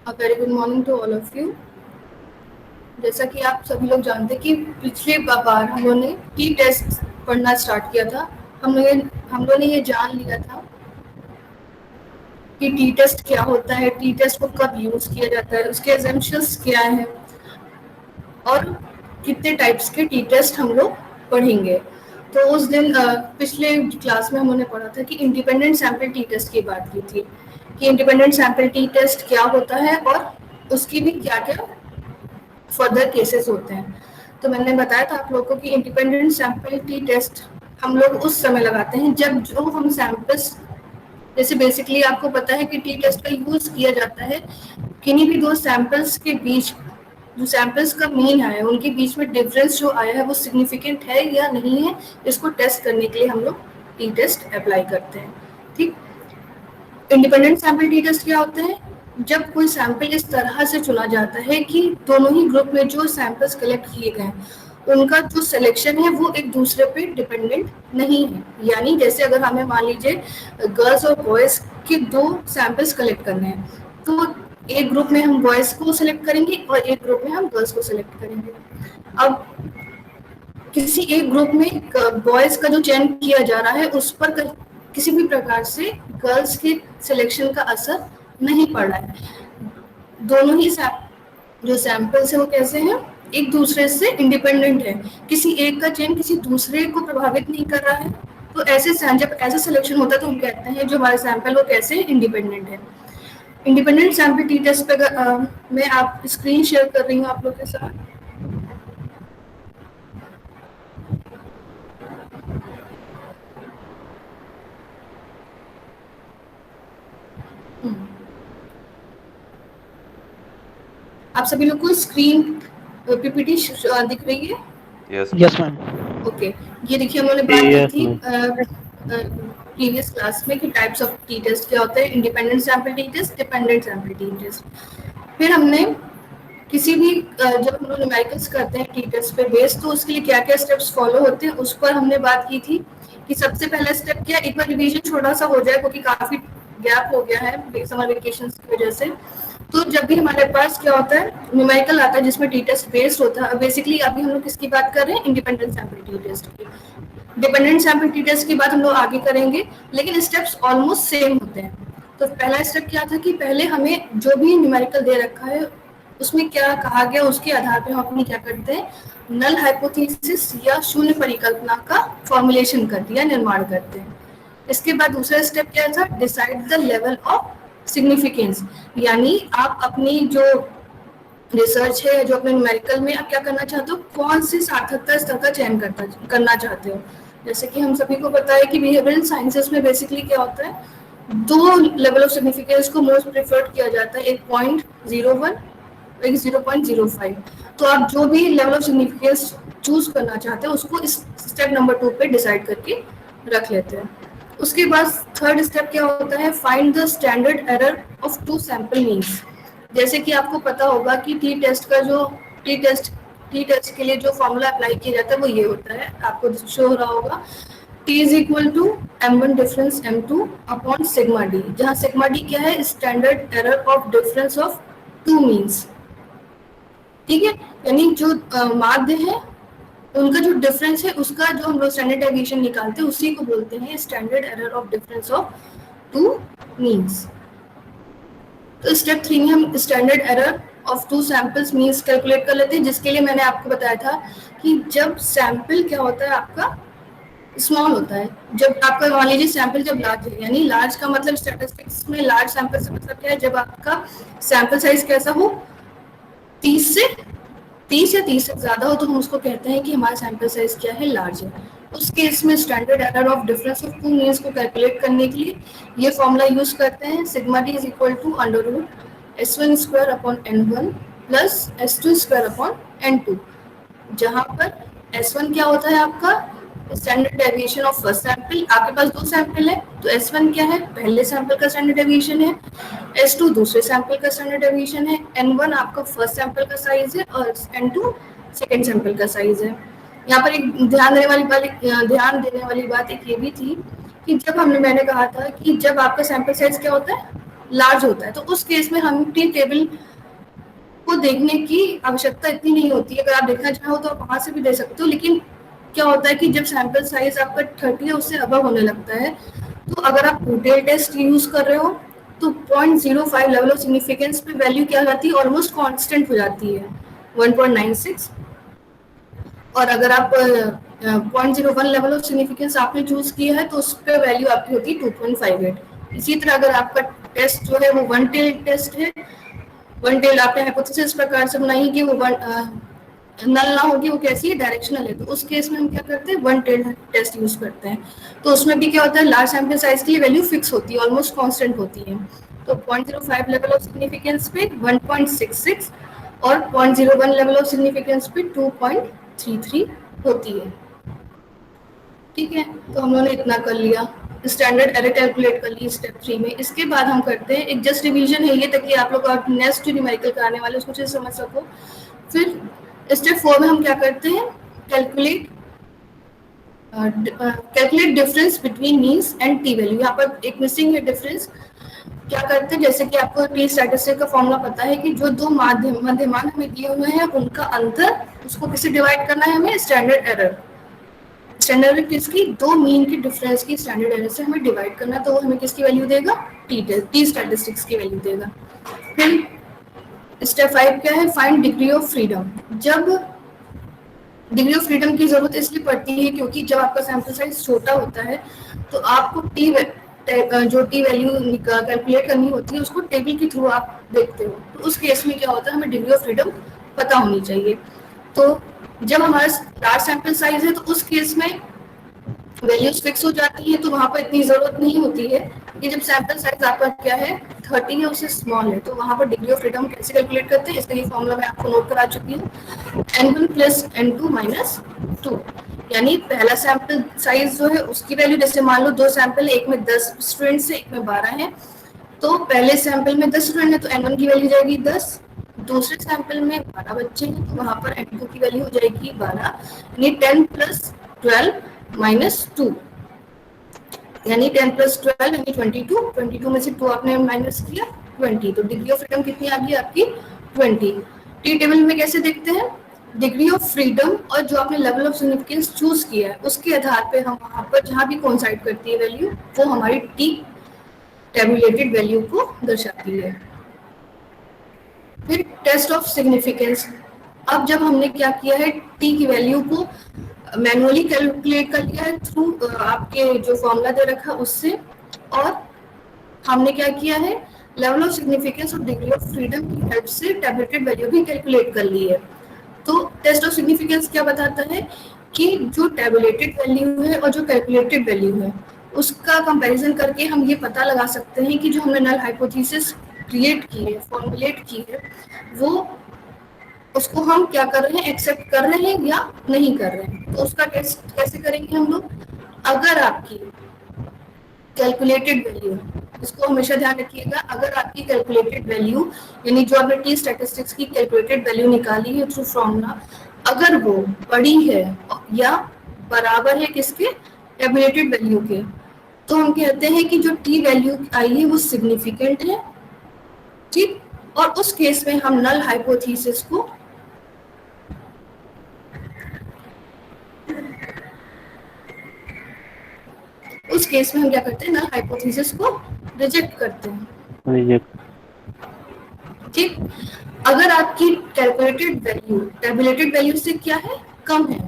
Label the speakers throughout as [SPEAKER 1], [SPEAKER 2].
[SPEAKER 1] Very good morning to all of you. जैसा कि आप सभी लोग जानते हैं कि पिछले बार हम लोगों ने टी टेस्ट पढ़ना स्टार्ट किया था। हम लोगों ने ये जान लिया था कि टी टेस्ट क्या होता है, टी टेस्ट को कब यूज किया जाता है, उसके एग्जाम्पशंस क्या हैं और कितने टाइप्स के टी टेस्ट हम लोग पढ़ेंगे। तो उस दिन पिछले क्लास में हम लोगों ने पढ़ा था कि इंडिपेंडेंट सैंपल टी टेस्ट की बात की थी कि इंडिपेंडेंट सैंपल टी टेस्ट क्या होता है और उसकी भी क्या क्या फर्दर केसेस होते हैं। तो मैंने बताया था आप लोगों को कि इंडिपेंडेंट सैंपल टी टेस्ट हम लोग उस समय लगाते हैं जब जो हम सैंपल्स, जैसे बेसिकली आपको पता है कि टी टेस्ट का यूज किया जाता है किन्हीं भी दो सैंपल्स के बीच, जो सैंपल्स का मीन आया है उनके बीच में डिफरेंस जो आया है वो सिग्निफिकेंट है या नहीं है, इसको टेस्ट करने के लिए हम लोग टी टेस्ट अप्लाई करते हैं। ठीक, इंडिपेंडेंट सैंपल टी टेस्ट क्या होते हैं? जब कोई सैंपल इस तरह से चुना जाता है कि दोनों ही ग्रुप में जो सैंपल्स कलेक्ट किए गए उनका जो सिलेक्शन है वो एक दूसरे पे डिपेंडेंट नहीं है। यानी जैसे अगर हमें मान लीजिए गर्ल्स और बॉयज के दो सैंपल्स कलेक्ट करने हैं, तो एक ग्रुप में हम बॉयज को सिलेक्ट करेंगे और एक ग्रुप में हम गर्ल्स को सिलेक्ट करेंगे। अब किसी एक ग्रुप में बॉयज का जो चयन किया जा रहा है उस पर किसी भी प्रकार से गर्ल्स के सिलेक्शन का असर नहीं पड़ रहा है। दोनों ही जो सैंपल्स है वो कैसे हैं, एक दूसरे से इंडिपेंडेंट है, किसी एक का चयन किसी दूसरे को प्रभावित नहीं कर रहा है। तो ऐसे जब ऐसा सिलेक्शन होता है तो हम कहते हैं जो हमारे सैंपल वो कैसे इंडिपेंडेंट है। इंडिपेंडेंट सैंपल टी टेस्ट पे मैं आप स्क्रीन शेयर कर रही हूँ आप लोग के साथ। आप सभी लोग को स्क्रीन पीपीटी दिख रही है?
[SPEAKER 2] Yes
[SPEAKER 3] yes
[SPEAKER 2] ma'am.
[SPEAKER 3] Ma'am.
[SPEAKER 1] Okay, ये देखिए हम लोगों ने बात की
[SPEAKER 4] यस
[SPEAKER 1] थी
[SPEAKER 4] मैम।
[SPEAKER 1] प्रीवियस क्लास में कि टाइप्स ऑफ टी टेस्ट क्या होते हैं, independent sample T test, dependent sample T test. फिर हमने किसी भी जब हम लोग न्यूमेरिकल्स करते हैं टी टेस्ट पे बेस, तो उसके लिए क्या क्या स्टेप्स फॉलो होते हैं उस पर हमने बात की थी कि सबसे पहला स्टेप क्या, एक बार रिवीजन छोटा सा हो जाए क्योंकि काफी गैप हो गया है समर वेकेशन की वजह से। तो जब भी हमारे पास क्या होता है न्यूमेरिकल आता है जिसमें टी टेस्ट बेस्ड होता है, बेसिकली अभी हम लोग किसकी बात कर रहे हैं, इंडिपेंडेंट सैंपल टी टेस्ट की। डिपेंडेंट सैंपल टी टेस्ट की बात हम लोग आगे करेंगे, लेकिन स्टेप्स ऑलमोस्ट सेम होते हैं। तो पहला स्टेप क्या था कि पहले हमें जो भी न्यूमेरिकल दे रखा है उसमें क्या कहा गया उसके आधार पे हम अपनी क्या करते हैं, नल हाइपोथेसिस या शून्य परिकल्पना का फॉर्मुलेशन करते हैं, निर्माण करते हैं। इसके बाद दूसरा स्टेप क्या था, decide the level of significance. यानी आप अपनी जो रिसर्च है, जो अपने न्यूमेरिकल में आप क्या करना चाहते हो, कौन सी सार्थकता स्तर का चयन करना चाहते हो। जैसे कि हम सभी को पता है कि बिहेवियरल साइंसेस में बेसिकली क्या होता है, दो लेवल ऑफ सिग्निफिकेंस को मोस्ट प्रेफर्ड किया जाता है, एक 0.01, एक 0.05। तो आप जो भी लेवल ऑफ सिग्निफिकेंस चूज करना चाहते हैं उसको इस स्टेप नंबर 2 पे डिसाइड करके रख लेते हैं। उसके बाद थर्ड स्टेप क्या होता है, find the standard error of two sample means. जैसे कि आपको पता होगा कि टी टेस्ट का जो टी टेस्ट के लिए जो फॉर्मूला अप्लाई किया जाता है वो ये होता है, आपको शो हो रहा होगा, T is equal to M1 difference M2 upon sigma D, जहाँ सिग्मा डी क्या है, standard error of difference of two means. ठीक है, यानी जो माध्य है उनका जो डिफरेंस है उसका जो हम लोग स्टैंडर्ड डेविएशन निकालते हैं उसी को बोलते हैं standard error of difference of two means. तो स्टेप 3 में हम standard error of two samples means calculate कर लेते हैं, जिसके लिए मैंने आपको बताया था कि जब सैंपल क्या होता है आपका स्मॉल होता है, जब आपका मान लीजिए सैंपल जब लार्ज है, यानी लार्ज का मतलब स्टैटिस्टिक्स में लार्ज सैंपल से मतलब क्या है, जब आपका सैंपल साइज कैसा हो, 30 से 30 या 30 से ज्यादा हो तो हम उसको कहते हैं कि हमारा सैंपल साइज क्या है, लार्ज है। उस केस में standard error of difference of two means को कैलकुलेट करने के लिए ये फॉर्मूला यूज करते हैं, sigma D is equal to under root S1 square upon N1 plus S2 square upon N2, जहां पर S1 क्या होता है आपका standard deviation of first sample. आपके पास दो सैंपल है तो S1 क्या है, पहले सैंपल का स्टैंडर्ड डेविएशन है, S2 दूसरे सैंपल का स्टैंडर्ड डेविएशन है, N1 आपका फर्स्ट सैंपल का साइज है और N2 सेकेंड सैंपल का साइज है। यहाँ पर एक ध्यान देने वाली बात एक ये भी थी कि जब मैंने कहा था कि जब आपका सैंपल साइज क्या होता है, लार्ज होता है, तो उस केस में हम टी टेबल को देखने की आवश्यकता इतनी नहीं होती है। अगर आप देखना चाहो तो आप वहां से भी दे सकते हो, लेकिन क्या होता है कि जब सैंपल साइज आपका 30 है उससे अबव होने लगता है, तो अगर आप टेल टेस्ट यूज कर रहे हो तो 0.05 लेवल ऑफ सिग्निफिकेंस पे वैल्यू क्या हो जाती है, ऑलमोस्ट कांस्टेंट हो जाती है 1.96। और अगर आप 0.01 लेवल ऑफ सिग्निफिकेंस आपने चूज किया है तो उस पर वैल्यू आपकी होती है 2.58। इसी तरह अगर आपका टेस्ट जो है वो वन टेल टेस्ट है, वन टेल आपने हाइपोथेसिस प्रकार से बनाई कि वो नल ना होगी, वो कैसी है, डायरेक्शनल है, तो उस केस में हम क्या करते हैं, वन टेल टेस्ट यूज करते हैं। तो उसमें भी क्या होता है, लार्ज सैंपल साइज के लिए वैल्यू फिक्स होती है, ऑलमोस्ट कांस्टेंट होती है। तो 0.05 लेवल ऑफ सिग्निफिकेंस पे 1.66 और 0.01 लेवल ऑफ सिग्निफिकेंस पे 2.33 होती है। ठीक है, तो हम लोगों ने इतना कर लिया, स्टैंडर्ड एरर कैलकुलेट कर ली स्टेप 3 में। इसके बाद हम करते हैं एक जस्ट रिवीजन है ये, ताकि आप लोग नेक्स्ट न्यूमेरिकल कराने वाले उसको अच्छे से समझ सको। फिर स्टेप 4 में हम क्या करते हैं, calculate difference between means and T value. यहाँ पर एक मिसिंग है डिफरेंस। क्या करते हैं, जैसे कि आपको टी स्टैटिस्टिक का फॉर्मूला पता है कि जो दो मध्यमान हमें दिए हुए हैं उनका अंतर, उसको किससे डिवाइड करना है हमें, स्टैंडर्ड एरर। स्टैंडर्ड एरर किसकी, दो मीन की डिफरेंस की स्टैंडर्ड एरर से हमें डिवाइड करना, तो वो हमें किसकी वैल्यू देगा, टी स्टैटिस्टिक्स की वैल्यू देगा। फिर स्टेप 5 क्या है, फाइंड डिग्री ऑफ फ्रीडम। जब डिग्री ऑफ फ्रीडम की जरूरत इसलिए पड़ती है क्योंकि जब आपका सैंपल साइज छोटा होता है तो आपको जो टी वैल्यू कैलकुलेट करनी होती है उसको टेबल के थ्रू आप देखते हो, तो उस केस में क्या होता है, हमें डिग्री ऑफ फ्रीडम पता होनी चाहिए। तो जब हमारा लार्ज सैंपल साइज है तो उस केस में वैल्यूज फिक्स हो जाती है, तो वहां पर इतनी जरूरत नहीं होती है कि जब सैंपल साइज आपका क्या है 30 है, उससे स्मॉल है, तो वहां पर डिग्री ऑफ फ्रीडम कैसे कैलकुलेट करते हैं, इसका ये फॉर्मूला मैं आपको नोट करा चुकी हूँ, n1 प्लस n2 माइनस 2। यानी पहला सैंपल साइज जो है उसकी वैल्यू, जैसे मान लो दो सैंपल है, एक में 10 स्टूडेंट्स है, एक में 12 है, तो पहले सैंपल में 10 स्टूडेंट है तो n1 की वैल्यू जाएगी 10, दूसरे सैंपल में 12 बच्चे हैं तो वहां पर n2 की वैल्यू हो जाएगी 12, यानी 10 प्लस 12 माइनस 2, यानी 10 प्लस 12 यानी 22, 22 में से 2 आपने माइनस किया 20, तो डिग्री ऑफ फ्रीडम कितनी आ गई आपकी 20। टी टेबल में कैसे देखते हैं, डिग्री ऑफ फ्रीडम और जो आपने लेवल ऑफ सिग्निफिकेंस चूज किया है उसके आधार पे हम वहां पर जहां भी कोइंसाइड करती है वैल्यू, वो हमारी टी टेबुलेटेड वैल्यू को दर्शाती है। फिर टेस्ट ऑफ सिग्निफिकेंस। अब जब हमने क्या किया है, टी की वैल्यू को मैनुअली कैलकुलेट कर लिया है थ्रू आपके जो फॉर्मूला दे रखा उससे, और हमने क्या किया है, लेवल ऑफ सिग्निफिकेंस और डिग्री ऑफ फ्रीडम की हेल्प से टेबलेटेड वैल्यू भी कैलकुलेट कर ली है। तो टेस्ट ऑफ सिग्निफिकेंस क्या बताता है कि जो टेबुलेटेड वैल्यू है और जो कैलकुलेटेड वैल्यू है उसका कंपैरिजन करके हम ये पता लगा सकते हैं कि जो हमने नल हाइपोथेसिस क्रिएट की है, फॉर्मुलेट की है, वो उसको हम क्या कर रहे हैं, एक्सेप्ट कर रहे हैं या नहीं कर रहे हैं। तो उसका टेस्ट कैसे करेंगे हम लोग, अगर आपकी कैलकुलेटेड वैल्यू, इसको हमेशा ध्यान रखिएगा, अगर आपकी कैलकुलेटेड वैल्यू यानी जो आपने टी स्टैटिस्टिक्स की कैलकुलेटेड वैल्यू निकाली है थ्रू फॉर्मूला, अगर वो बड़ी है या बराबर है किसके, टेबुलेटेड वैल्यू के, तो हम कहते हैं कि जो टी वैल्यू आई है वो सिग्निफिकेंट है। ठीक, और उस केस में हम नल हाइपोथेसिस को हम क्या करते हैं, नल हाइपोथेसिस को रिजेक्ट करते हैं। ठीक, अगर आपकी कैलकुलेटेड वैल्यू टेबुलेटेड वैल्यू से क्या है, कम है,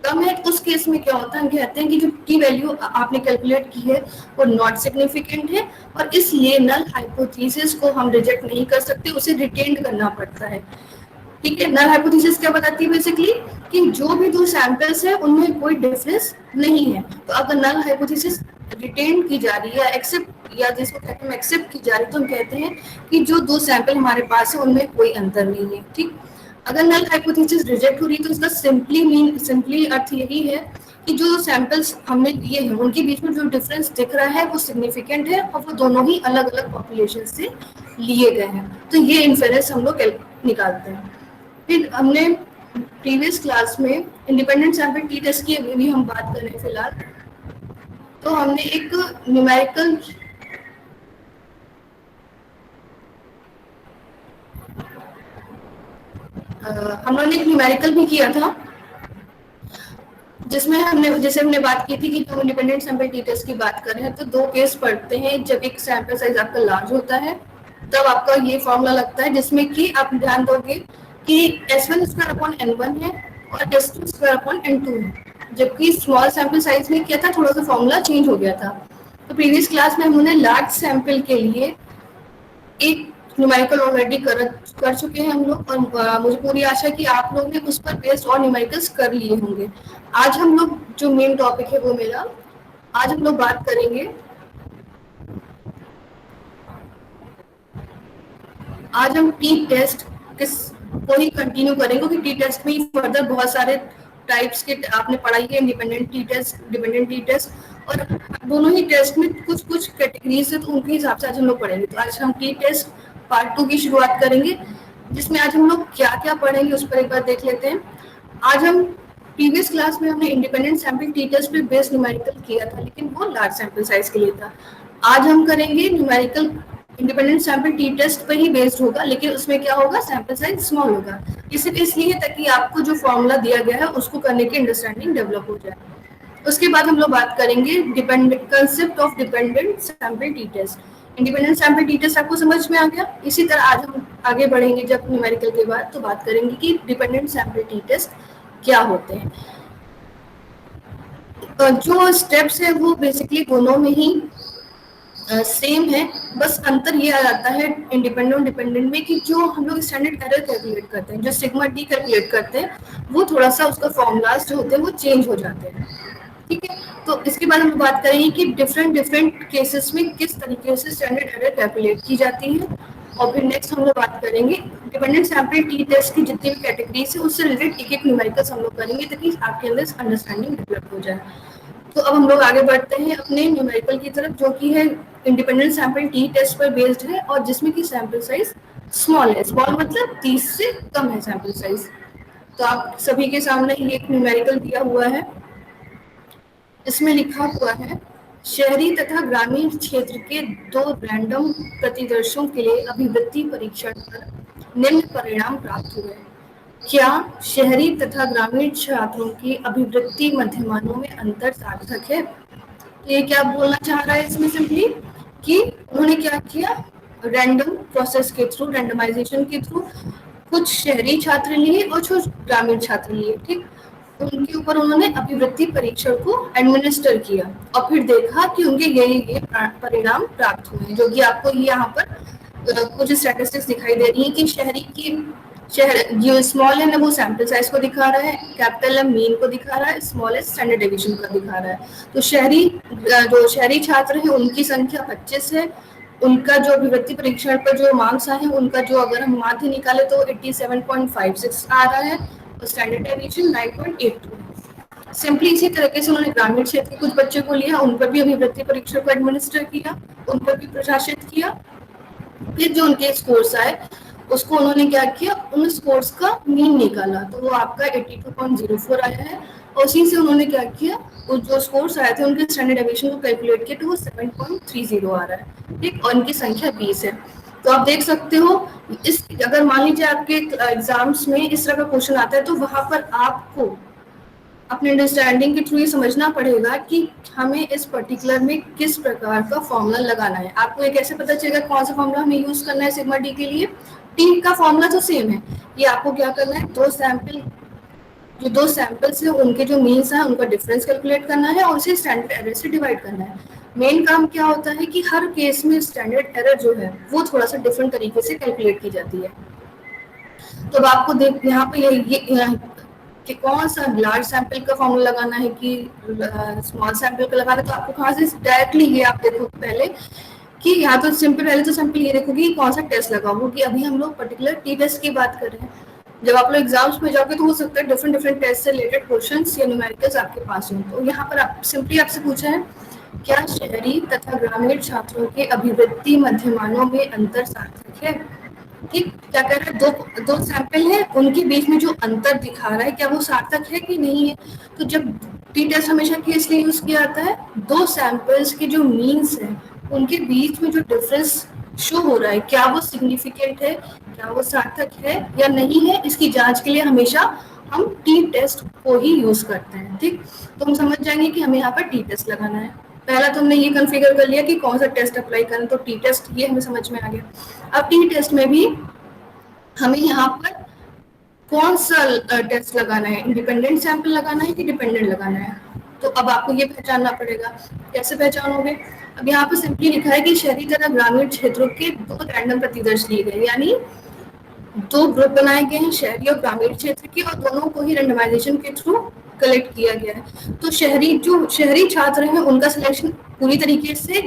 [SPEAKER 1] तो उस केस में क्या होता है, हम कहते हैं कि जो टी वैल्यू आपने कैलकुलेट की है वो नॉट सिग्निफिकेंट है, और इसलिए नल हाइपोथेसिस को हम रिजेक्ट नहीं कर सकते, उसे रिटेन करना पड़ता है। ठीक है, नल हाइपोथेसिस क्या बताती है बेसिकली कि जो भी दो सैंपल्स है उनमें कोई डिफरेंस नहीं है। तो अगर नल हाइपोथेसिस रिटेन की जा रही है, एक्सेप्ट या जिसको कहते हैं एक्सेप्ट की जा रही है, तो हम कहते हैं कि जो दो सैंपल हमारे पास है उनमें कोई अंतर नहीं है। ठीक, अगर नल हाइपोथेसिस रिजेक्ट हो रही है तो इसका सिंपली अर्थ यही है कि जो सैंपल्स हमने लिए हैं उनके बीच में जो डिफरेंस दिख रहा है वो सिग्निफिकेंट है और वो दोनों ही अलग अलग पॉपुलेशन से लिए गए हैं। तो ये इन्फेरेंस हम लोग निकालते हैं। फिर हमने प्रीवियस क्लास में इंडिपेंडेंट सैंपल टी टेस्ट की अभी हम बात कर रहे हैं फिलहाल, तो हमने एक न्यूमेरिकल हम लोगों ने एक न्यूमेरिकल भी किया था, जिसमें हमने बात की थी कि जब इंडिपेंडेंट सैंपल टी टेस्ट की बात कर रहे हैं तो दो केस पढ़ते हैं। जब एक सैंपल साइज आपका लार्ज होता है तब आपका ये फॉर्मूला लगता है, जिसमें कि आप ध्यान दोगे कि S1 स्क्वायर अपॉन N1 है और S2 स्क्वायर अपॉन N2 है। जबकि स्मॉल सैंपल साइज में क्या था, थोड़ा सा फॉर्मूला चेंज हो गया था। तो प्रीवियस क्लास में हमने लार्ज सैंपल के लिए एक न्यूमेरिकल ऑलरेडी कर चुके हैं हम लोग, और मुझे पूरी आशा है कि आप लोग ने उस पर बेस्ड और न्यूमेरिकल्स कर लिए होंगे। आज हम लोग जो मेन टॉपिक है वो मेरा, आज हम लोग बात करेंगे, आज हम टी टेस्ट किस को ही कंटिन्यू करेंगे, क्योंकि टी टेस्ट में फर्दर बहुत सारे टाइप्स के आपने पढ़ाई है, independent T test, dependent T test, और दोनों ही टेस्ट में कुछ कुछ कैटेगरीज है, तो उनके हिसाब से आज हम लोग पढ़ेंगे। तो आज हम टी टेस्ट पार्ट 2 की शुरुआत करेंगे, जिसमें आज हम लोग क्या क्या पढ़ेंगे उस पर एक बार देख लेते हैं। आज हम प्रीवियस क्लास में हमने इंडिपेंडेंट सैंपल टी टेस्ट पे बेस्ड न्यूमेरिकल किया था, लेकिन वो लार्ज सैंपल साइज के लिए था। आज हम करेंगे numerical independent sample T test पर ही बेस्ड होगा, लेकिन उसमें क्या होगा, सैंपल साइज स्मॉल होगा। सिर्फ इसलिए ताकि आपको जो फॉर्मूला दिया गया है उसको करने की अंडरस्टैंडिंग डेवलप हो जाए। उसके बाद हम लोग बात करेंगे concept of dependent sample T test. Independent sample T test आपको समझ में आ गया। इसी तरह आज हम आगे बढ़ेंगे जब न्यूमेरिकल के बाद, तो बात करेंगे कि डिपेंडेंट सैंपल टी टेस्ट क्या होते हैं। जो स्टेप्स है वो बेसिकली दोनों में ही सेम है, बस अंतर ये आ जाता है इंडिपेंडेंट और डिपेंडेंट में कि जो हम लोग स्टैंडर्ड एरर कैलकुलेट करते हैं, जो सिग्मा डी कैलकुलेट करते हैं, वो थोड़ा सा उसका फॉर्मूलाज जो होते हैं वो चेंज हो जाते हैं। ठीक है, तो इसके बाद हम बात करेंगे कि डिफरेंट केसेस में किस तरीके से स्टैंडर्ड एरर कैलकुलेट की जाती है, और फिर नेक्स्ट हम लोग बात करेंगे डिपेंडेंट सैंपल टी टेस्ट की जितनी भी कैटेगरीज है उससे रिलेटेड एक एक न्यूमेरिकल्स हम लोग करेंगे, ताकि आपके अंदर अंडरस्टैंडिंग डेवलप हो जाए। तो अब हम लोग आगे बढ़ते हैं अपने न्यूमेरिकल की तरफ, जो कि है इंडिपेंडेंट सैंपल टी टेस्ट पर बेस्ड है, और जिसमें कि सैंपल साइज स्मॉल है। स्मॉल मतलब 30 से कम है सैंपल साइज। तो आप सभी के सामने ये एक न्यूमेरिकल दिया हुआ है, इसमें लिखा हुआ है शहरी तथा ग्रामीण क्षेत्र के दो रैंडम प्रतिदर्शों के लिए अभिवृत्ति परीक्षण पर निम्न परिणाम प्राप्त हुए। क्या शहरी तथा ग्रामीण छात्रों की अभिवृत्ति मध्यमानों में अंतर सार्थक है? तो ये क्या बोलना चाह रहा है इसमें, सिंपली कि उन्होंने क्या किया, रैंडम प्रोसेस के थ्रू, रैंडमाइजेशन के थ्रू कुछ शहरी छात्र लिए और कुछ ग्रामीण छात्र लिए। ठीक, उनके ऊपर उन्होंने अभिवृत्ति परीक्षण को एडमिनिस्टर किया और फिर देखा कि उनके ये परिणाम प्राप्त हुए, जो कि आपको यहाँ पर कुछ स्टैटिस्टिक्स दिखाई दे रही है कि शहर जो स्मॉल है ना वो सैंपल साइज को दिखा रहा है, कैपिटल एम मीन को दिखा रहा है, स्मॉल एस स्टैंडर्ड डेविएशन का दिखा रहा है। तो जो शहरी छात्र हैं उनकी संख्या 25 है, उनका जो अभिवृत्ति परीक्षण पर जो मार्क्स आए हैं उनका जो अगर हम माध्य निकाले तो 87.56 आ रहा है, और स्टैंडर्ड डेविएशन 9.82। सिंपली इसी तरीके से उन्होंने ग्रामीण क्षेत्र के कुछ बच्चों को लिया, उन पर भी अभिवृत्ति परीक्षण को एडमिनिस्टर किया, उन पर भी प्रशासित किया। फिर जो उनके स्कोर्स आए उसको उन्होंने क्या किया, उन स्कोर्स का मीन निकाला, तो वो आपका 82.04 आया है, और उसी से उन्होंने क्या किया, वो जो स्कोर्स आए थे उनके स्टैंडर्ड डेविएशन को कैलकुलेट किया तो वो 7.30 आ रहा है। ठीक, और उनकी संख्या 20 है। तो आप देख सकते हो, इस अगर मान लीजिए आपके एग्जाम्स में इस तरह का क्वेश्चन आता है तो वहां पर आपको अपने अंडरस्टैंडिंग के थ्रू ये समझना पड़ेगा कि हमें इस पर्टिकुलर में किस प्रकार का फॉर्मूला लगाना है। आपको ये कैसे पता चलेगा कौन सा फॉर्मूला हमें यूज करना है सिग्मा डी के लिए? टी का फॉर्मूला तो सेम है, ये आपको क्या करना है, दो सैंपल्स है उनके जो मीन्स है उनका डिफरेंस कैलकुलेट करना है और उसे स्टैंडर्ड एरर से डिवाइड करना है। मेन काम क्या होता है कि हर केस में स्टैंडर्ड एरर जो है वो थोड़ा सा डिफरेंट तरीके से कैलकुलेट की जाती है। तो अब आपको देख यहाँ पे ये कि कौन सा लार्ज सैंपल का फॉर्मूला लगाना है कि स्मॉल सैंपल का लगाना है, तो आपको कहाँ से डायरेक्टली ये आप देखो पहले कि यहाँ तो पहले तो सिंपल ये देखोगे कि कौन सा टेस्ट लगाओगे, कि अभी हम लोग पर्टिकुलर टी टेस्ट की बात कर रहे हैं। जब आप लोग एग्जाम्स में जाओगे तो हो सकता है डिफरेंट टेस्ट से रिलेटेड क्वेश्चंस या न्यूमेरिकल्स आपके पास हों। तो यहाँ पर आप सिंपली आपसे पूछा है क्या शहरी तथा ग्रामीण छात्रों के अभिवृत्ति मध्यमानों में अंतर सार्थक है? ठीक, क्या कह रहा है, दो सैंपल है उनके बीच में जो अंतर दिखा रहा है क्या वो सार्थक है कि नहीं है? तो जब टी टेस्ट हमेशा किस लिए यूज किया जाता है, दो सैंपल्स के जो मीन्स है उनके बीच में जो डिफरेंस शो हो रहा है क्या वो सिग्निफिकेंट है, क्या वो सार्थक है या नहीं है, इसकी जांच के लिए हमेशा हम टी टेस्ट को ही यूज करते हैं। ठीक, तो हम समझ जाएंगे कि हमें यहाँ पर टी टेस्ट लगाना है। पहला तो हमने ये कॉन्फ़िगर कर लिया कि कौन सा टेस्ट अप्लाई करें, तो टी टेस्ट ये हमें समझ में आ गया। अब टी टेस्ट में भी हमें यहाँ पर कौन सा टेस्ट लगाना है, इंडिपेंडेंट सैंपल लगाना है कि डिपेंडेंट लगाना है, तो अब आपको ये पहचानना पड़ेगा। कैसे पहचानोगे? अब यहाँ पर सिंपली लिखा है कि शहरी तथा ग्रामीण क्षेत्रों के 2 रैंडम प्रतिदर्श लिए गए, यानी 2 ग्रुप बनाए गए हैं, शहरी और ग्रामीण क्षेत्र के, और दोनों को ही रैंडमाइजेशन के थ्रू कलेक्ट किया गया है। तो शहरी छात्र हैं उनका सिलेक्शन पूरी तरीके से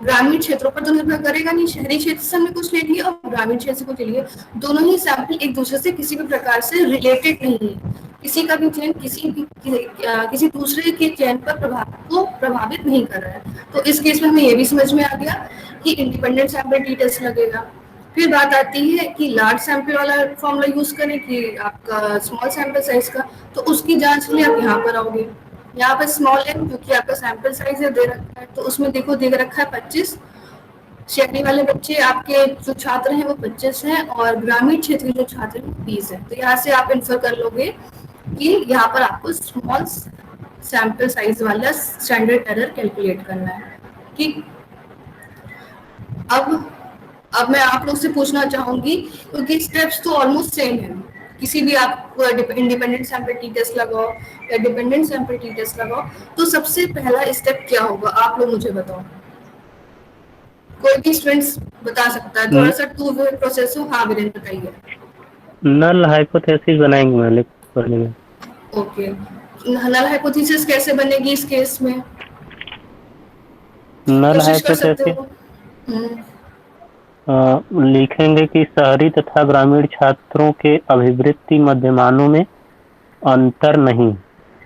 [SPEAKER 1] ग्रामीण क्षेत्रों पर तो निर्भर करेगा नहीं। शहरी क्षेत्र से हमने कुछ ले लिया और ग्रामीण क्षेत्र से कुछ ले लिया, दोनों ही सैंपल एक दूसरे से किसी भी प्रकार से रिलेटेड नहीं है। किसी का भी चयन किसी दूसरे के चयन पर प्रभावित नहीं कर रहा है। तो इस केस में हमें ये भी समझ में आ गया कि इंडिपेंडेंट सैंपल टी टेस्ट लगेगा। फिर बात आती है कि लार्ज सैंपल वाला फॉर्मूला यूज करें कि आपका स्मॉल सैंपल साइज का, तो उसकी जांच के लिए आप यहाँ पर आओगे। यहाँ पर स्मॉल एन क्योंकि आपका सैंपल साइज है दे रखा है, तो उसमें देखो दे रखा है 25। शहरी वाले बच्चे आपके जो छात्र हैं वो 25 हैं और ग्रामीण क्षेत्र के जो छात्र हैं 20 है। तो यहाँ से आप इन्फर कर लोगे कि यहाँ पर आपको स्मॉल सैंपल साइज वाला स्टैंडर्ड एरर कैलकुलेट करना है। ठीक, अब मैं आप लोग से पूछना चाहूंगी क्योंकि स्टेप्स तो ऑलमोस्ट सेम है, किसी भी आप इंडिपेंडेंट सैंपल टी टेस्ट लगाओ या डिपेंडेंट सैंपल टी टेस्ट लगाओ, तो सबसे पहला स्टेप क्या होगा आप लोग मुझे बताओ। कोई भी स्टूडेंट्स बता सकता है, थोड़ा सा टू वे प्रोसेस हो। हाँ वीरेंद्र बताइए।
[SPEAKER 2] नल हाइपोथेसिस बनाएंगे मैंने।
[SPEAKER 1] ओके, नल हाइपोथेसिस कैसे बनेगी इस केस में?
[SPEAKER 2] नल
[SPEAKER 1] कोशिश कर सकते
[SPEAKER 2] हाइपोथेसिस
[SPEAKER 1] हो।
[SPEAKER 2] लिखेंगे कि शहरी तथा ग्रामीण छात्रों के अभिवृत्ति मध्यमानों में अंतर नहीं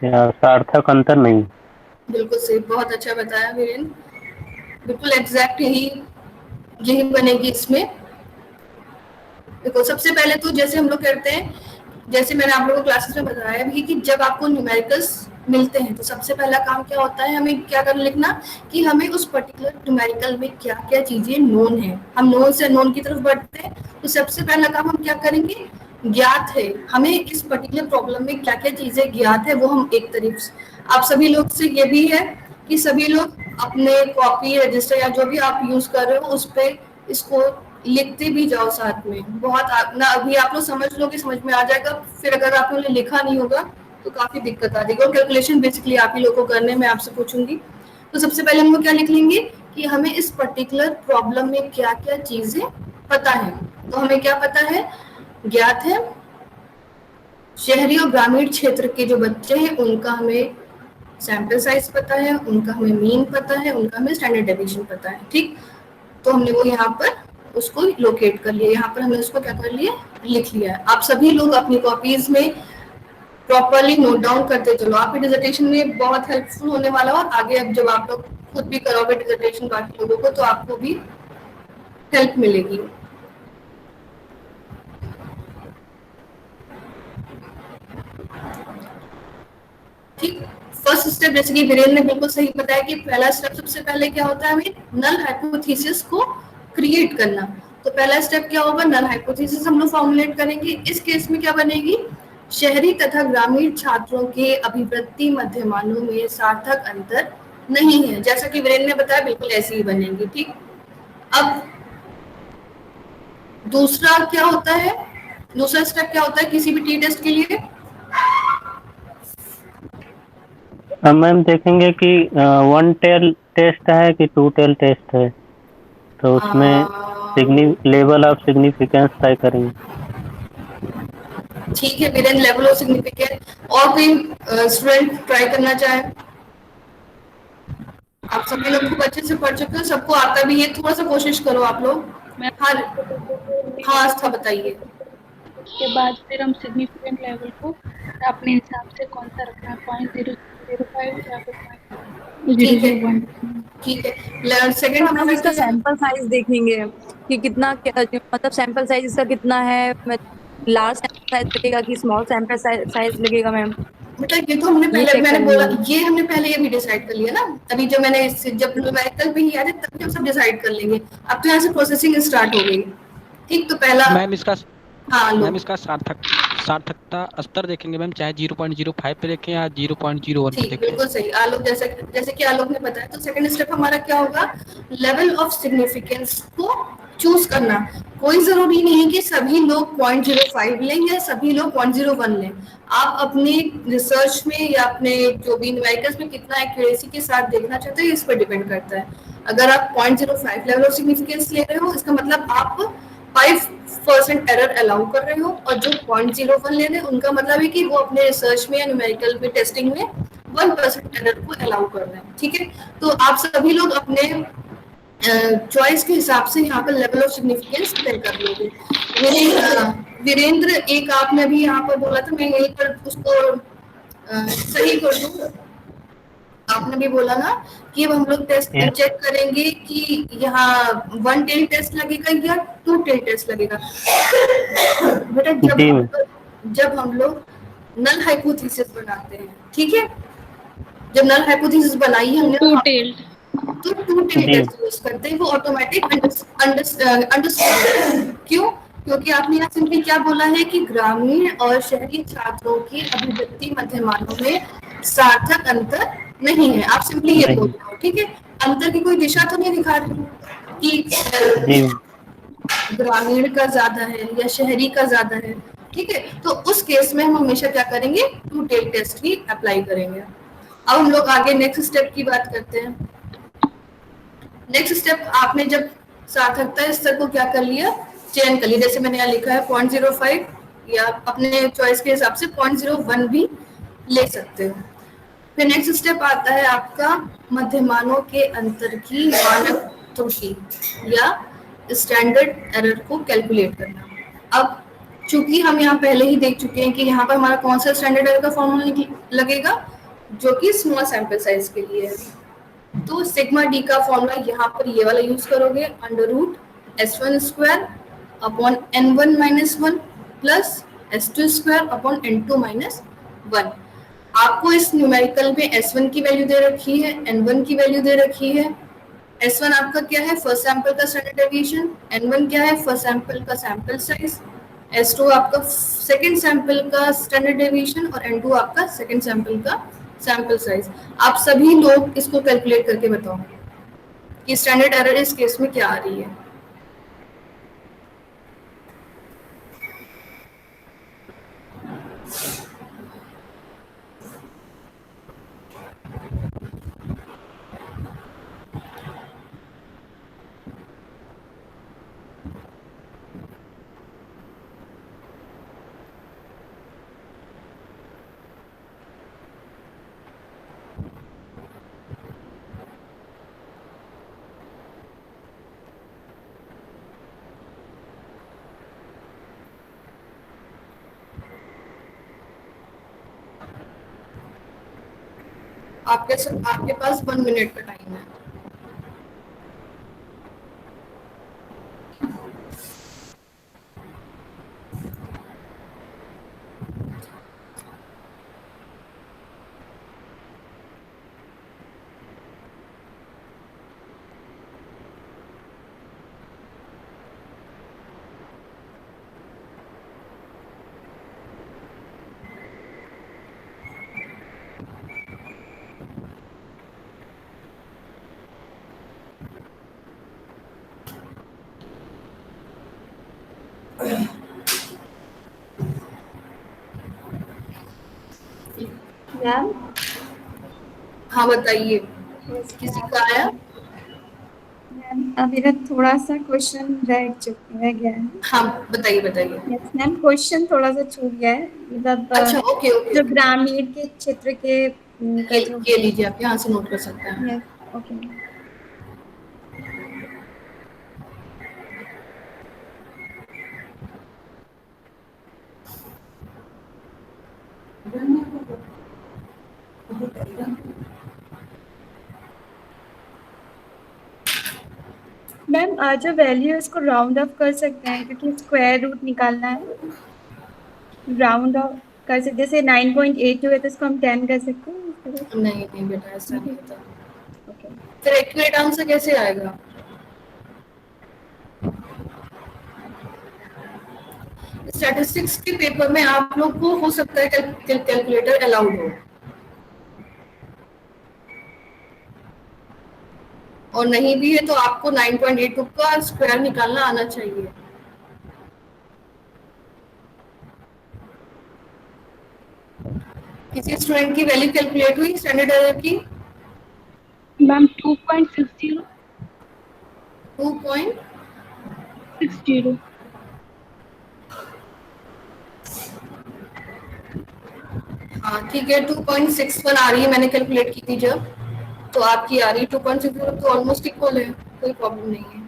[SPEAKER 2] या सार्थक अंतर नहीं।
[SPEAKER 1] बिल्कुल सही, बहुत अच्छा बताया वीरेंद्र, बिल्कुल एग्जैक्ट यही बनेगी इसमें। देखो सबसे पहले तो जैसे हम लोग करते हैं, जैसे मैंने आप लोगों को क्लासेस में बताया भी कि जब आपको न्यूमेरिकल्स मिलते हैं तो सबसे पहला काम क्या होता है, हमें क्या कर लिखना कि हमें उस पर्टिकुलर न्यूमेरिकल में क्या क्या चीजें नोन है। हम नोन से नोन की तरफ बढ़ते हैं, तो सबसे पहला काम हम क्या करेंगे, ज्ञात है हमें इस पर्टिकुलर प्रॉब्लम में क्या क्या चीजें ज्ञात है वो हम एक तरफ से। आप सभी लोग से ये भी है कि सभी लोग अपने कॉपी रजिस्टर या जो भी आप यूज कर रहे हो उस पर इसको लिखते भी जाओ साथ में। बहुत ना अभी आप लोग समझ लो कि समझ में आ जाएगा, फिर अगर आप लोगों ने लिखा नहीं होगा तो काफी दिक्कत आ जाएगी। और कैलकुलेशन बेसिकली आप ही लोगों को करने में आपसे पूछूंगी। तो सबसे पहले हम लोग क्या लिख लेंगे कि हमें इस पर्टिकुलर प्रॉब्लम में क्या क्या चीजें पता है। तो हमें क्या पता है, ज्ञात है शहरी और ग्रामीण क्षेत्र के जो बच्चे हैं उनका हमें सैंपल साइज पता है, उनका हमें मीन पता है, उनका हमें स्टैंडर्ड डेविएशन पता है। ठीक, तो हमने वो यहाँ पर उसको लोकेट कर लिया, यहाँ पर हमने उसको क्या कर लिया, लिख लिया है। आप सभी लोग अपनी कॉपीज में प्रॉपरली नोट डाउन करते चलो, आपके डिसर्टेशन में बहुत हेल्पफुल होने वाला और आगे अब जब आप लोग खुद भी करोगे डिसर्टेशन बाकी लोगों को तो आपको भी हेल्प मिलेगी। ठीक, फर्स्ट स्टेप जैसे कि वीरेंद्र ने बिल्कुल सही बताया कि पहला स्टेप सबसे पहले क्या होता है, हमें नल हाइपोथेसिस को क्रिएट करना। तो पहला स्टेप क्या होगा, नल हाइपोथेसिस हम लोग फॉर्मुलेट करेंगे। इस केस में क्या बनेगी, शहरी तथा ग्रामीण छात्रों के अभिवृत्ति मध्यमानों में सार्थक अंतर नहीं है, जैसा कि वीरेंद्र ने बताया बिल्कुल ऐसी ही बनेगी। ठीक, अब दूसरा क्या होता है, दूसरा स्टेप क्या होता है किसी भी टी टेस्ट के लिए?
[SPEAKER 2] अब मैम देखेंगे कि 1 टेल टेस्ट है कि 2 टेल टेस्ट है, तो उसमें लेवल ऑफ सिग्निफिकेंस तय करेंगे।
[SPEAKER 1] ठीक है वीरेंद्र, लेवल ऑफ सिग्निफिकेंस। और कोई स्टूडेंट ट्राई करना चाहे? आप सभी लोग खूब अच्छे से पढ़ चुके हो, सबको आता भी है, थोड़ा सा कोशिश करो आप लोग। हाँ हाँ आस्था बताइए।
[SPEAKER 3] उसके बाद फिर हम सिग्निफिकेंट लेवल को अपने हिसाब से कौन सा रखना है, 0.005 या फिर 0.001।
[SPEAKER 1] ठीक है, सेकंड हम लोग
[SPEAKER 4] इसका सैंपल साइज देखेंगे कि कितना मतलब सैंपल साइज इसका कितना है, लार्ज सैंपल साइज लगेगा कि स्मॉल सैंपल साइज लगेगा मैम?
[SPEAKER 1] मतलब ये तो हमने पहले मैंने बोला, ये हमने पहले ये भी डिसाइड कर लिया ना, अभी जो मैंने जब न्यूमेरिकल भी याद है तब हम सब डिसाइड कर लेंगे। अब तो यहाँ से प्रोसेसिंग स्टार्ट हो गई। ठीक, तो पहला
[SPEAKER 5] मैम इसका
[SPEAKER 1] हाँ लो।
[SPEAKER 5] मैम इसका सार्थकता स्तर देखेंगे मैम, चाहे 0.05 पे देखें या 0.01 पे
[SPEAKER 1] ठीक,
[SPEAKER 5] देखें।
[SPEAKER 1] बिल्कुल सही आलोक, जैसे जैसे कि आलोक ने बताया, तो सेकंड स्टेप हमारा क्या होगा, लेवल ऑफ सिग्निफिकेंस को चूज करना। कोई जरूरी नहीं है कि सभी लोग 0.05 लें या सभी लोग 0.01 लें। आप अपने रिसर्च में या अपने जो भी न्यूमेरिकल्स में कितना एक्यूरेसी के साथ देखना चाहते हैं, इस पर डिपेंड करता है। अगर आप 0.05 लेवल ऑफ सिग्निफिकेंस ले रहे हो, इसका मतलब आप 5% एरर अलाउ कर रहे हो, और जो 0.01 ले रहे हैं उनका मतलब है कि वो अपने रिसर्च में या न्यूमेरिकल में टेस्टिंग में 1% एरर को अलाउ कर रहे हैं। ठीक है, तो आप सभी लोग अपने चॉइस के हिसाब से यहाँ पर लेवल ऑफ सिग्निफिकेंस तय कर लोगे। वीरेंद्र, एक आपने अभी यहाँ पर बोला था, मैं यहीं पर उसको सही कर दूँ। आपने भी बोला ना कि अब हम लोग टेस्ट
[SPEAKER 2] Yes.
[SPEAKER 1] चेक करेंगे कि यहाँ 1 टेल टेस्ट लगेगा या 2 टेल टेस्ट लगेगा। बेटा
[SPEAKER 2] जी
[SPEAKER 1] जब हम लोग नल हाइपोथेसिस बनाते हैं, ठीक है, जब नल हाइपोथेसिस बनाई हमने
[SPEAKER 3] टू टेल्ड,
[SPEAKER 1] तो 2 टेल
[SPEAKER 2] जी
[SPEAKER 1] टेस्ट यूज करते हैं, वो ऑटोमेटिक अंडरस्टूड। क्यों? क्योंकि आपने यहाँ सिंपली क्या बोला है कि ग्रामीण और शहरी छात्रों की अभिव्यक्ति मध्यमानों में सार्थक अंतर नहीं है। आप सिंपली ये बोल रहे हो, ठीक है, अंतर की कोई दिशा तो नहीं दिखा रहे कि
[SPEAKER 2] जी
[SPEAKER 1] ग्रामीण का ज्यादा है या शहरी का ज्यादा है। ठीक है, तो उस केस में हम हमेशा क्या करेंगे, 2 टेल टेस्ट ही अप्लाई करेंगे। अब हम लोग आगे नेक्स्ट स्टेप की बात करते हैं। नेक्स्ट स्टेप, आपने जब सार्थकता स्तर को क्या कर लिया, चयन कर लिया, जैसे मैंने यहाँ लिखा है 0.05 या अपने चॉइस के हिसाब से 0.01 भी ले सकते हो। फिर नेक्स्ट स्टेप आता है आपका मध्यमानों के अंतर की मानक त्रुटि या स्टैंडर्ड एरर को कैलकुलेट करना। अब चूंकि हम यहाँ पहले ही देख चुके हैं कि यहाँ पर हमारा कौन सा स्टैंडर्ड एरर का फॉर्मूला लगेगा, जो कि स्मॉल सैंपल साइज के लिए है। तो सिग्मा डी का फॉर्मूला यहाँ पर ये वाला यूज करोगे, √S1² upon N1 - 1 plus S2² upon N2 - 1। आपको इस न्यूमेरिकल में S1 की वैल्यू दे रखी है, N1 की वैल्यू दे रखी है। S1 आपका क्या है, फर्स्ट सैंपल का स्टैंडर्ड डेविएशन। N1 क्या है, फर्स्ट सैंपल का सैंपल साइज। S2 आपका सेकंड सैंपल का स्टैंडर्ड डेविएशन और N2 आपका सेकंड सैंपल का सैंपल साइज। आप सभी लोग इसको कैलकुलेट करके बताओ कि स्टैंडर्ड एरर इस केस में क्या आ रही है। आपके पास 1 मिनट का टाइम है।
[SPEAKER 6] मैम
[SPEAKER 1] हाँ बताइए, किसी का आया?
[SPEAKER 6] मैम मेरा थोड़ा सा क्वेश्चन रह गया है।
[SPEAKER 1] हाँ बताइए बताइए।
[SPEAKER 6] यस मैम, क्वेश्चन थोड़ा सा छूट गया है, मतलब
[SPEAKER 1] अच्छा ओके ओके
[SPEAKER 6] जो ग्रामीण के क्षेत्र के का जो
[SPEAKER 1] ये लीजिए, आप यहाँ से नोट कर सकते हैं।
[SPEAKER 6] Yes okay ma'am. मैम जो वैल्यू है उसको राउंड ऑफ कर सकते हैं, क्योंकि स्क्वायर रूट निकालना है, राउंड ऑफ कर सकते, जैसे 9.82 है तो इसको हम 10 कर सकते हैं इस तरह से।
[SPEAKER 1] नहीं नहीं बेटा, ऐसा नहीं होता।
[SPEAKER 6] ओके
[SPEAKER 1] फिर एक्यूरेट आंसर कैसे आएगा? स्टैटिस्टिक्स के पेपर में आप लोग को हो सकता है कैलकुलेटर अलाउड हो, और नहीं भी है तो आपको 9.82 का स्क्वायर निकालना आना चाहिए। किसी स्टूडेंट की वैल्यू कैलकुलेट हुई स्टैंडर्ड एरर की?
[SPEAKER 3] मैम 2.60
[SPEAKER 1] 2.60। हाँ ठीक है, 2.61 आ रही है, मैंने कैलकुलेट की थी जब, तो आपकी आ रही है 2.60, तो ऑलमोस्ट इक्वल है, कोई प्रॉब्लम नहीं है।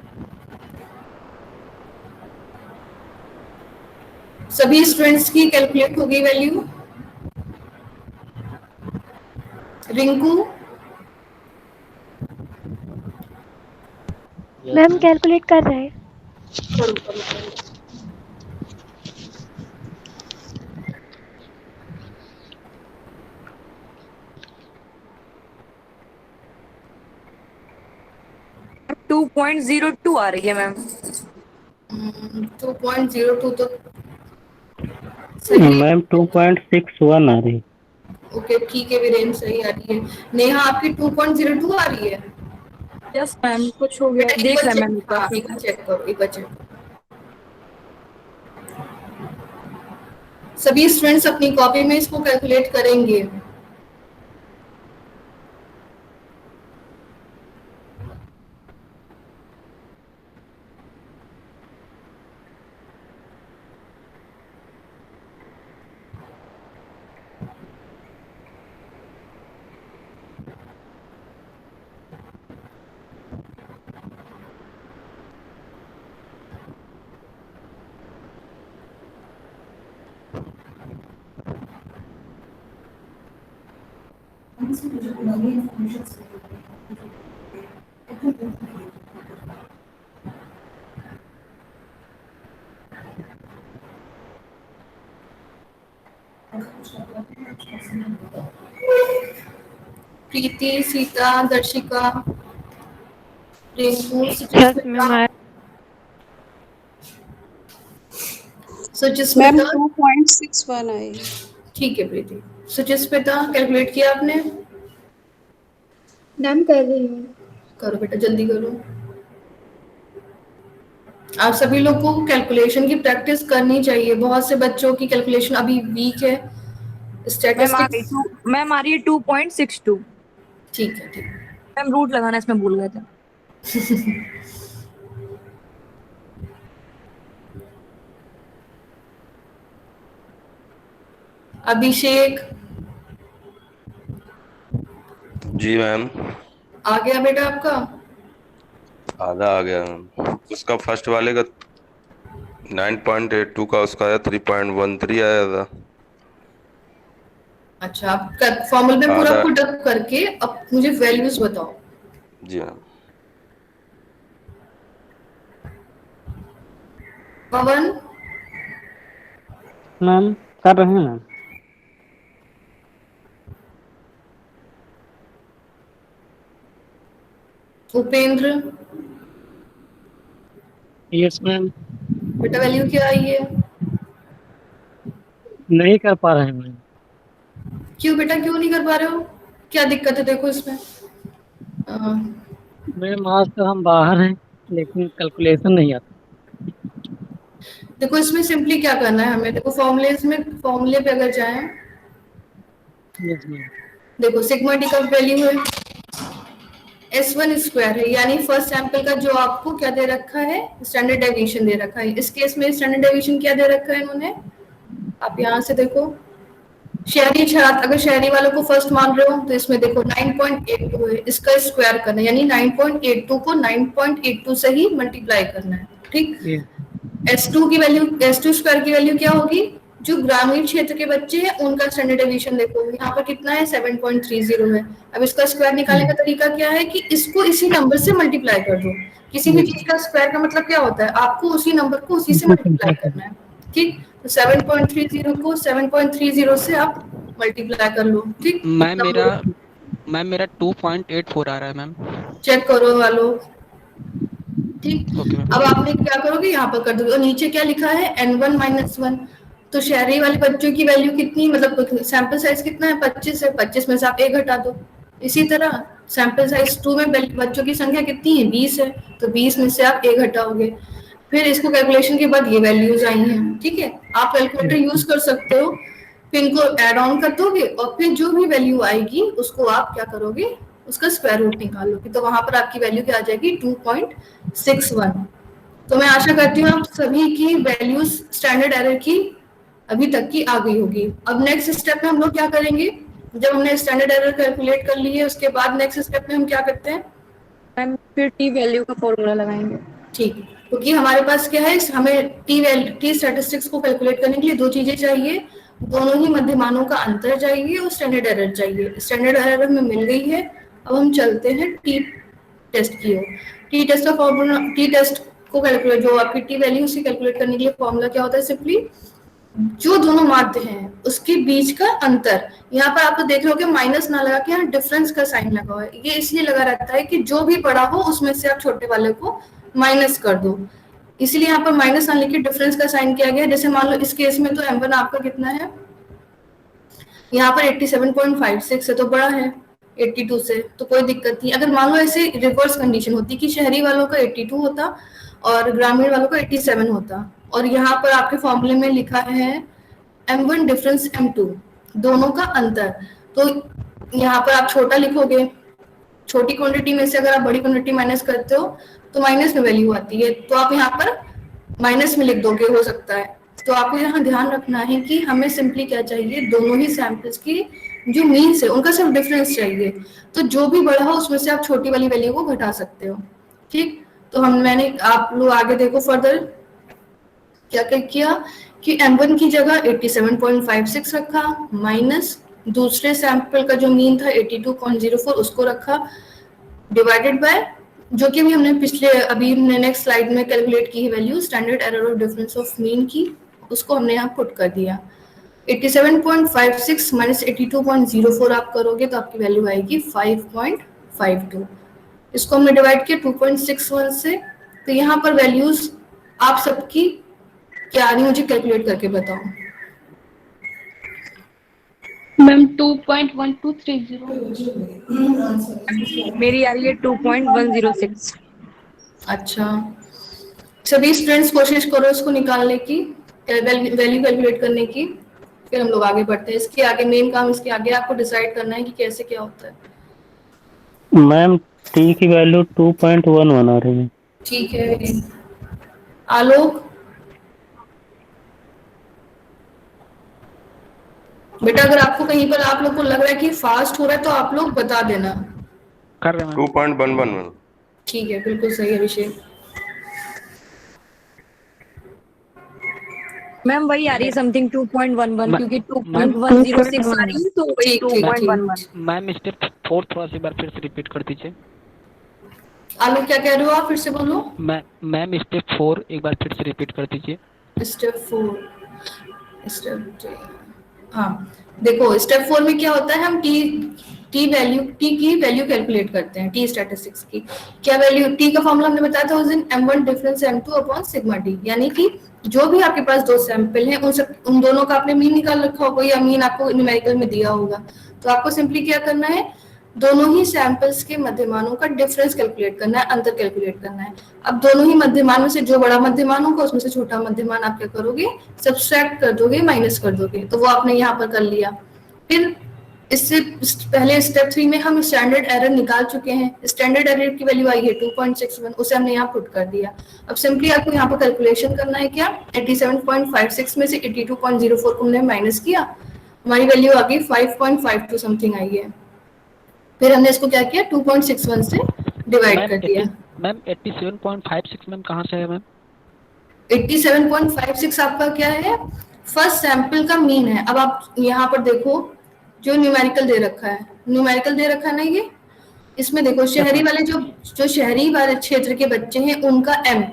[SPEAKER 1] सभी स्टूडेंट्स की कैलकुलेट हो गई वैल्यू? रिंकू?
[SPEAKER 7] मैम कैलकुलेट कर रहे हैं।
[SPEAKER 1] करो करो करो।
[SPEAKER 4] टू 2.02 आ रही है मैम।
[SPEAKER 1] 2.02 तो सही है।
[SPEAKER 2] मैम 2.61 आ रही।
[SPEAKER 1] ओके ठीक है, वीरेन सही आ रही है। नेहा आपकी 2.02 आ रही है?
[SPEAKER 4] यस मैम, कुछ हो गया,
[SPEAKER 1] बेटा एक
[SPEAKER 4] देख
[SPEAKER 1] बार
[SPEAKER 4] रहे हैं
[SPEAKER 1] चेक,
[SPEAKER 4] मैम एक बार।
[SPEAKER 1] हाँ
[SPEAKER 4] ठीक
[SPEAKER 1] एक
[SPEAKER 4] है
[SPEAKER 1] बार चेक करो, एक बार चेक करो। सभी स्टूडेंट्स अपनी कॉपी में इसको कैलकुलेट करेंगे। प्रीति, सीता, दर्शिका, रिंकू,
[SPEAKER 8] मैम
[SPEAKER 1] सुचिस्मिता।
[SPEAKER 8] 2.61 आई।
[SPEAKER 1] ठीक है प्रीति। सुचिस्मिता कैलकुलेट किया आपने?
[SPEAKER 6] मैम कर रही हूँ।
[SPEAKER 1] करो बेटा जल्दी करो। आप सभी लोग को कैलकुलेशन की प्रैक्टिस करनी चाहिए, बहुत से बच्चों की कैलकुलेशन अभी वीक है। स्टैटिस्टिक्स
[SPEAKER 4] मैम आ रही है 2.62।
[SPEAKER 1] ठीक है ठीक है।
[SPEAKER 4] मैम रूट लगाना इसमें भूल गए थे।
[SPEAKER 1] अभिषेक
[SPEAKER 9] जी मैम।
[SPEAKER 1] आ गया बेटा आपका?
[SPEAKER 9] आधा आ गया मैम। उसका फर्स्ट वाले का 9.82 का उसका आया 3.13 आया था।
[SPEAKER 1] अच्छा, आप फॉर्मूले में पूरा
[SPEAKER 9] आधा।
[SPEAKER 1] पुटअप करके अब मुझे वैल्यूज बताओ।
[SPEAKER 9] जी मैम।
[SPEAKER 1] पवन?
[SPEAKER 2] मैम कर रहे हैं मैम।
[SPEAKER 1] उपेंद्र?
[SPEAKER 2] Yes ma'am.
[SPEAKER 1] बेटा वैल्यू क्या आई है?
[SPEAKER 2] नहीं कर पा रहे हैं मैम।
[SPEAKER 1] क्यों बेटा, क्यों नहीं कर पा रहे हो? क्या दिक्कत है देखो इसमें?
[SPEAKER 2] मैम आज तो हम बाहर हैं, लेकिन कैलकुलेशन नहीं आता।
[SPEAKER 1] देखो इसमें सिंपली क्या करना है हमें, देखो फॉर्मूले पे अगर जाएं,
[SPEAKER 2] यस मैम।
[SPEAKER 1] देखो सिग्मा टी का वैल्यू है S1 स्क्वायर है, यानी फर्स्ट सैंपल का जो आपको क्या दे रखा है, स्टैंडर्ड डेविएशन दे रखा है। इस केस में स्टैंडर्ड डेविएशन क्या दे रखा है इन्होंने, आप यहाँ से देखो। शहरी छात्र, अगर शहरी वालों को फर्स्ट मान रहे हो तो इसमें देखो 9.82 है, इसका स्क्वायर करना है, यानी 9.82 को 9.82 से ही मल्टीप्लाई करना है। ठीक। S2 की वैल्यू, S2 स्क्वायर की वैल्यू क्या होगी, जो ग्रामीण क्षेत्र के बच्चे हैं उनका स्टैंडर्ड डेविएशन देखो, यहाँ पर कितना है 7.30 है। अब इसका स्क्वायर निकालने का तरीका क्या है कि इसको इसी नंबर से मल्टीप्लाई कर दो। किसी भी चीज का स्क्वायर का मतलब क्या होता है, आपको उसी नंबर को उसी से मल्टीप्लाई करना है। ठीक, तो 7.30 को 7.30 से आप मल्टीप्लाई कर लो। ठीक,
[SPEAKER 5] मैम मेरा 2.84 आ रहा है मैम।
[SPEAKER 1] चेक करो वालों। ठीक।
[SPEAKER 5] Okay ma'am.
[SPEAKER 1] अब आपने क्या करोगे, यहाँ पर कर दोगे और नीचे क्या लिखा है n1 -1। तो शहरी वाले बच्चों की वैल्यू कितनी, मतलब सैंपल साइज कितना है, 25 है, 25 में से आप 1 घटा दो। इसी तरह सैंपल साइज 2 में बच्चों की संख्या कितनी है, 20 है, तो 20 में से आप 1 घटाओगे। फिर इसको कैलकुलेशन के बाद ये वैल्यूज आई हैं, ठीक है। आप कैलकुलेटर यूज कर सकते हो, फिर इनको एड ऑन कर दोगे और फिर जो भी वैल्यू आएगी उसको आप क्या करोगे, उसका स्क्वायर रूट निकालोगे, तो वहां पर आपकी वैल्यू क्या आ जाएगी, 2.61। तो मैं आशा करती हूँ आप सभी की वैल्यूज स्टैंडर्ड एरर की अभी तक की आ गई होगी। अब नेक्स्ट स्टेप में हम लोग क्या करेंगे, जब हमने स्टैंडर्ड एरर कैलकुलेट कर ली है उसके बाद नेक्स्ट स्टेप में हम क्या करते हैं,
[SPEAKER 4] मैम फिर टी वैल्यू का फॉर्मूला लगाएंगे।
[SPEAKER 1] ठीक, क्योंकि हमारे पास क्या है, हमें टी स्टैटिस्टिक्स को कैलकुलेट करने के लिए 2 चीजें चाहिए, दोनों ही मध्यमानों का अंतर चाहिए और स्टैंडर्ड एरर चाहिए। स्टैंडर्ड एरर हमें मिल गई है, अब हम चलते हैं टी टेस्ट की ओर। टी टेस्ट का फॉर्मूला, टी टेस्ट को कैलकुलेट, जो आपकी टी वैल्यू से कैलकुलेट करने के लिए फॉर्मूला क्या होता है, सिंपली जो दोनों माध्य हैं उसके बीच का अंतर। यहाँ पर आप तो देख रहे हो कि माइनस ना लगा के यहाँ डिफरेंस का साइन लगा हुआ है, ये इसलिए लगा रहता है कि जो भी बड़ा हो उसमें से आप छोटे वाले को माइनस कर दो, इसलिए यहाँ पर माइनस ना लिख के डिफरेंस का साइन किया गया। जैसे मान लो इस केस में तो m1 आपका कितना है, यहाँ पर 87.56 है तो बड़ा है 82 से, तो कोई दिक्कत नहीं। अगर मान लो ऐसे रिवर्स कंडीशन होती कि शहरी वालों का 82 होता और ग्रामीण वालों का 87 होता, और यहाँ पर आपके फॉर्मूले में लिखा है m1 डिफरेंस m2, दोनों का अंतर, तो यहाँ पर आप छोटा लिखोगे, छोटी क्वांटिटी में से अगर आप बड़ी क्वांटिटी माइनस करते हो तो माइनस में वैल्यू आती है, तो आप यहाँ पर माइनस में लिख दोगे, हो सकता है। तो आपको यहाँ ध्यान रखना है कि हमें सिंपली क्या चाहिए, दोनों ही सैंपल्स की जो मीन्स है उनका सिर्फ डिफरेंस चाहिए, तो जो भी बड़ा हो उसमें से आप छोटी वाली वैल्यू को घटा सकते हो, ठीक। तो मैंने, आप लोग आगे देखो फर्दर क्या किया कि m1 की जगह 87.56 रखा, माइनस दूसरे सैंपल का जो मीन था 82.04 उसको रखा, डिवाइडेड बाय जो कि भी हमने अभी हमने नेक्स्ट स्लाइड में कैलकुलेट की है value, standard error of difference of mean की, उसको हमने यहाँ पुट कर दिया। 87.56 माइनस 82.04 आप करोगे तो आपकी वैल्यू आएगी 5.52। इसको हमने डिवाइड किया 2.61 से, तो यहाँ पर वैल्यूज आप सबकी क्या आ रही, मुझे कैलकुलेट करके बताओ।
[SPEAKER 3] मैम 2.1230।
[SPEAKER 4] मेरी आ रही है 2.106।
[SPEAKER 1] अच्छा, सभी स्टूडेंट्स कोशिश करो इसको निकालने की, वैल्यू कैलकुलेट करने की, फिर हम लोग आगे बढ़ते हैं। इसके आगे मेन काम, इसके आगे आपको डिसाइड करना है कि कैसे क्या होता है।
[SPEAKER 2] मैम टी की वैल्यू 2.11 आ रही है।
[SPEAKER 1] ठीक है आलोक, बेटा अगर आपको कहीं पर आप लोग को लग रहा है कि फास्ट हो रहा है तो आप लोग बता देना।
[SPEAKER 5] कर रहे हैं
[SPEAKER 9] 2.11
[SPEAKER 1] ठीक है, बिल्कुल सही है अभिषेक।
[SPEAKER 4] मैम वही आ रही है समथिंग 2.11, क्योंकि 2.106 आ रही है तो वही 2.11।
[SPEAKER 5] मैम स्टेप 4 थोड़ा सी बार फिर से रिपीट कर दीजिए।
[SPEAKER 1] आलोक क्या कह रहे हो आप, फिर से बोलो।
[SPEAKER 5] मैम स्टेप 4 एक बार फिर से रिपीट कर दीजिए।
[SPEAKER 1] स्टेप 4, हाँ देखो स्टेप 4 में क्या होता है, हम टी की वैल्यू कैलकुलेट करते हैं, टी स्टैटिस्टिक्स की क्या वैल्यू, टी का फॉर्मूला हमने बताया था उस दिन, m1 difference m2 upon sigma T, यानी कि जो भी आपके पास 2 सैंपल हैं उन दोनों का आपने मीन निकाल रखा होगा या मीन आपको न्यूमेरिकल में दिया होगा, तो आपको सिंपली क्या करना है, दोनों ही सैंपल्स के मध्यमानों का डिफरेंस कैलकुलेट करना है, अंतर कैलकुलेट करना है। अब दोनों ही मध्यमान में से जो बड़ा मध्यमान होगा उसमें से छोटा मध्यमान आप क्या करोगे, सब्सट्रैक्ट कर दोगे, माइनस कर दोगे, तो वो आपने यहाँ पर कर लिया। फिर इससे पहले स्टेप 3 में हम स्टैंडर्ड एरर निकाल चुके हैं, स्टैंडर्ड एरर की वैल्यू आई है 2.61, उसे हमने यहाँ पुट कर दिया। अब सिंपली आपको यहाँ पर कैलकुलेशन करना है, क्या 87.56 में से 82.04 को हमने माइनस किया, हमारी वैल्यू आ गई 5.52 समथिंग आई है। फिर हमने इसको क्या किया 2.61 से डिवाइड कर दिया।
[SPEAKER 5] मैम 87.56 मैम कहाँ से है मैम?
[SPEAKER 1] 87.56 आपका क्या है, फर्स्ट सैंपल का मीन है। अब आप यहाँ पर देखो जो न्यूमेरिकल दे रखा है, न्यूमेरिकल दे रखा है ना ये, इसमें देखो शहरी वाले जो शहरी वाले क्षेत्र के बच्चे हैं उनका m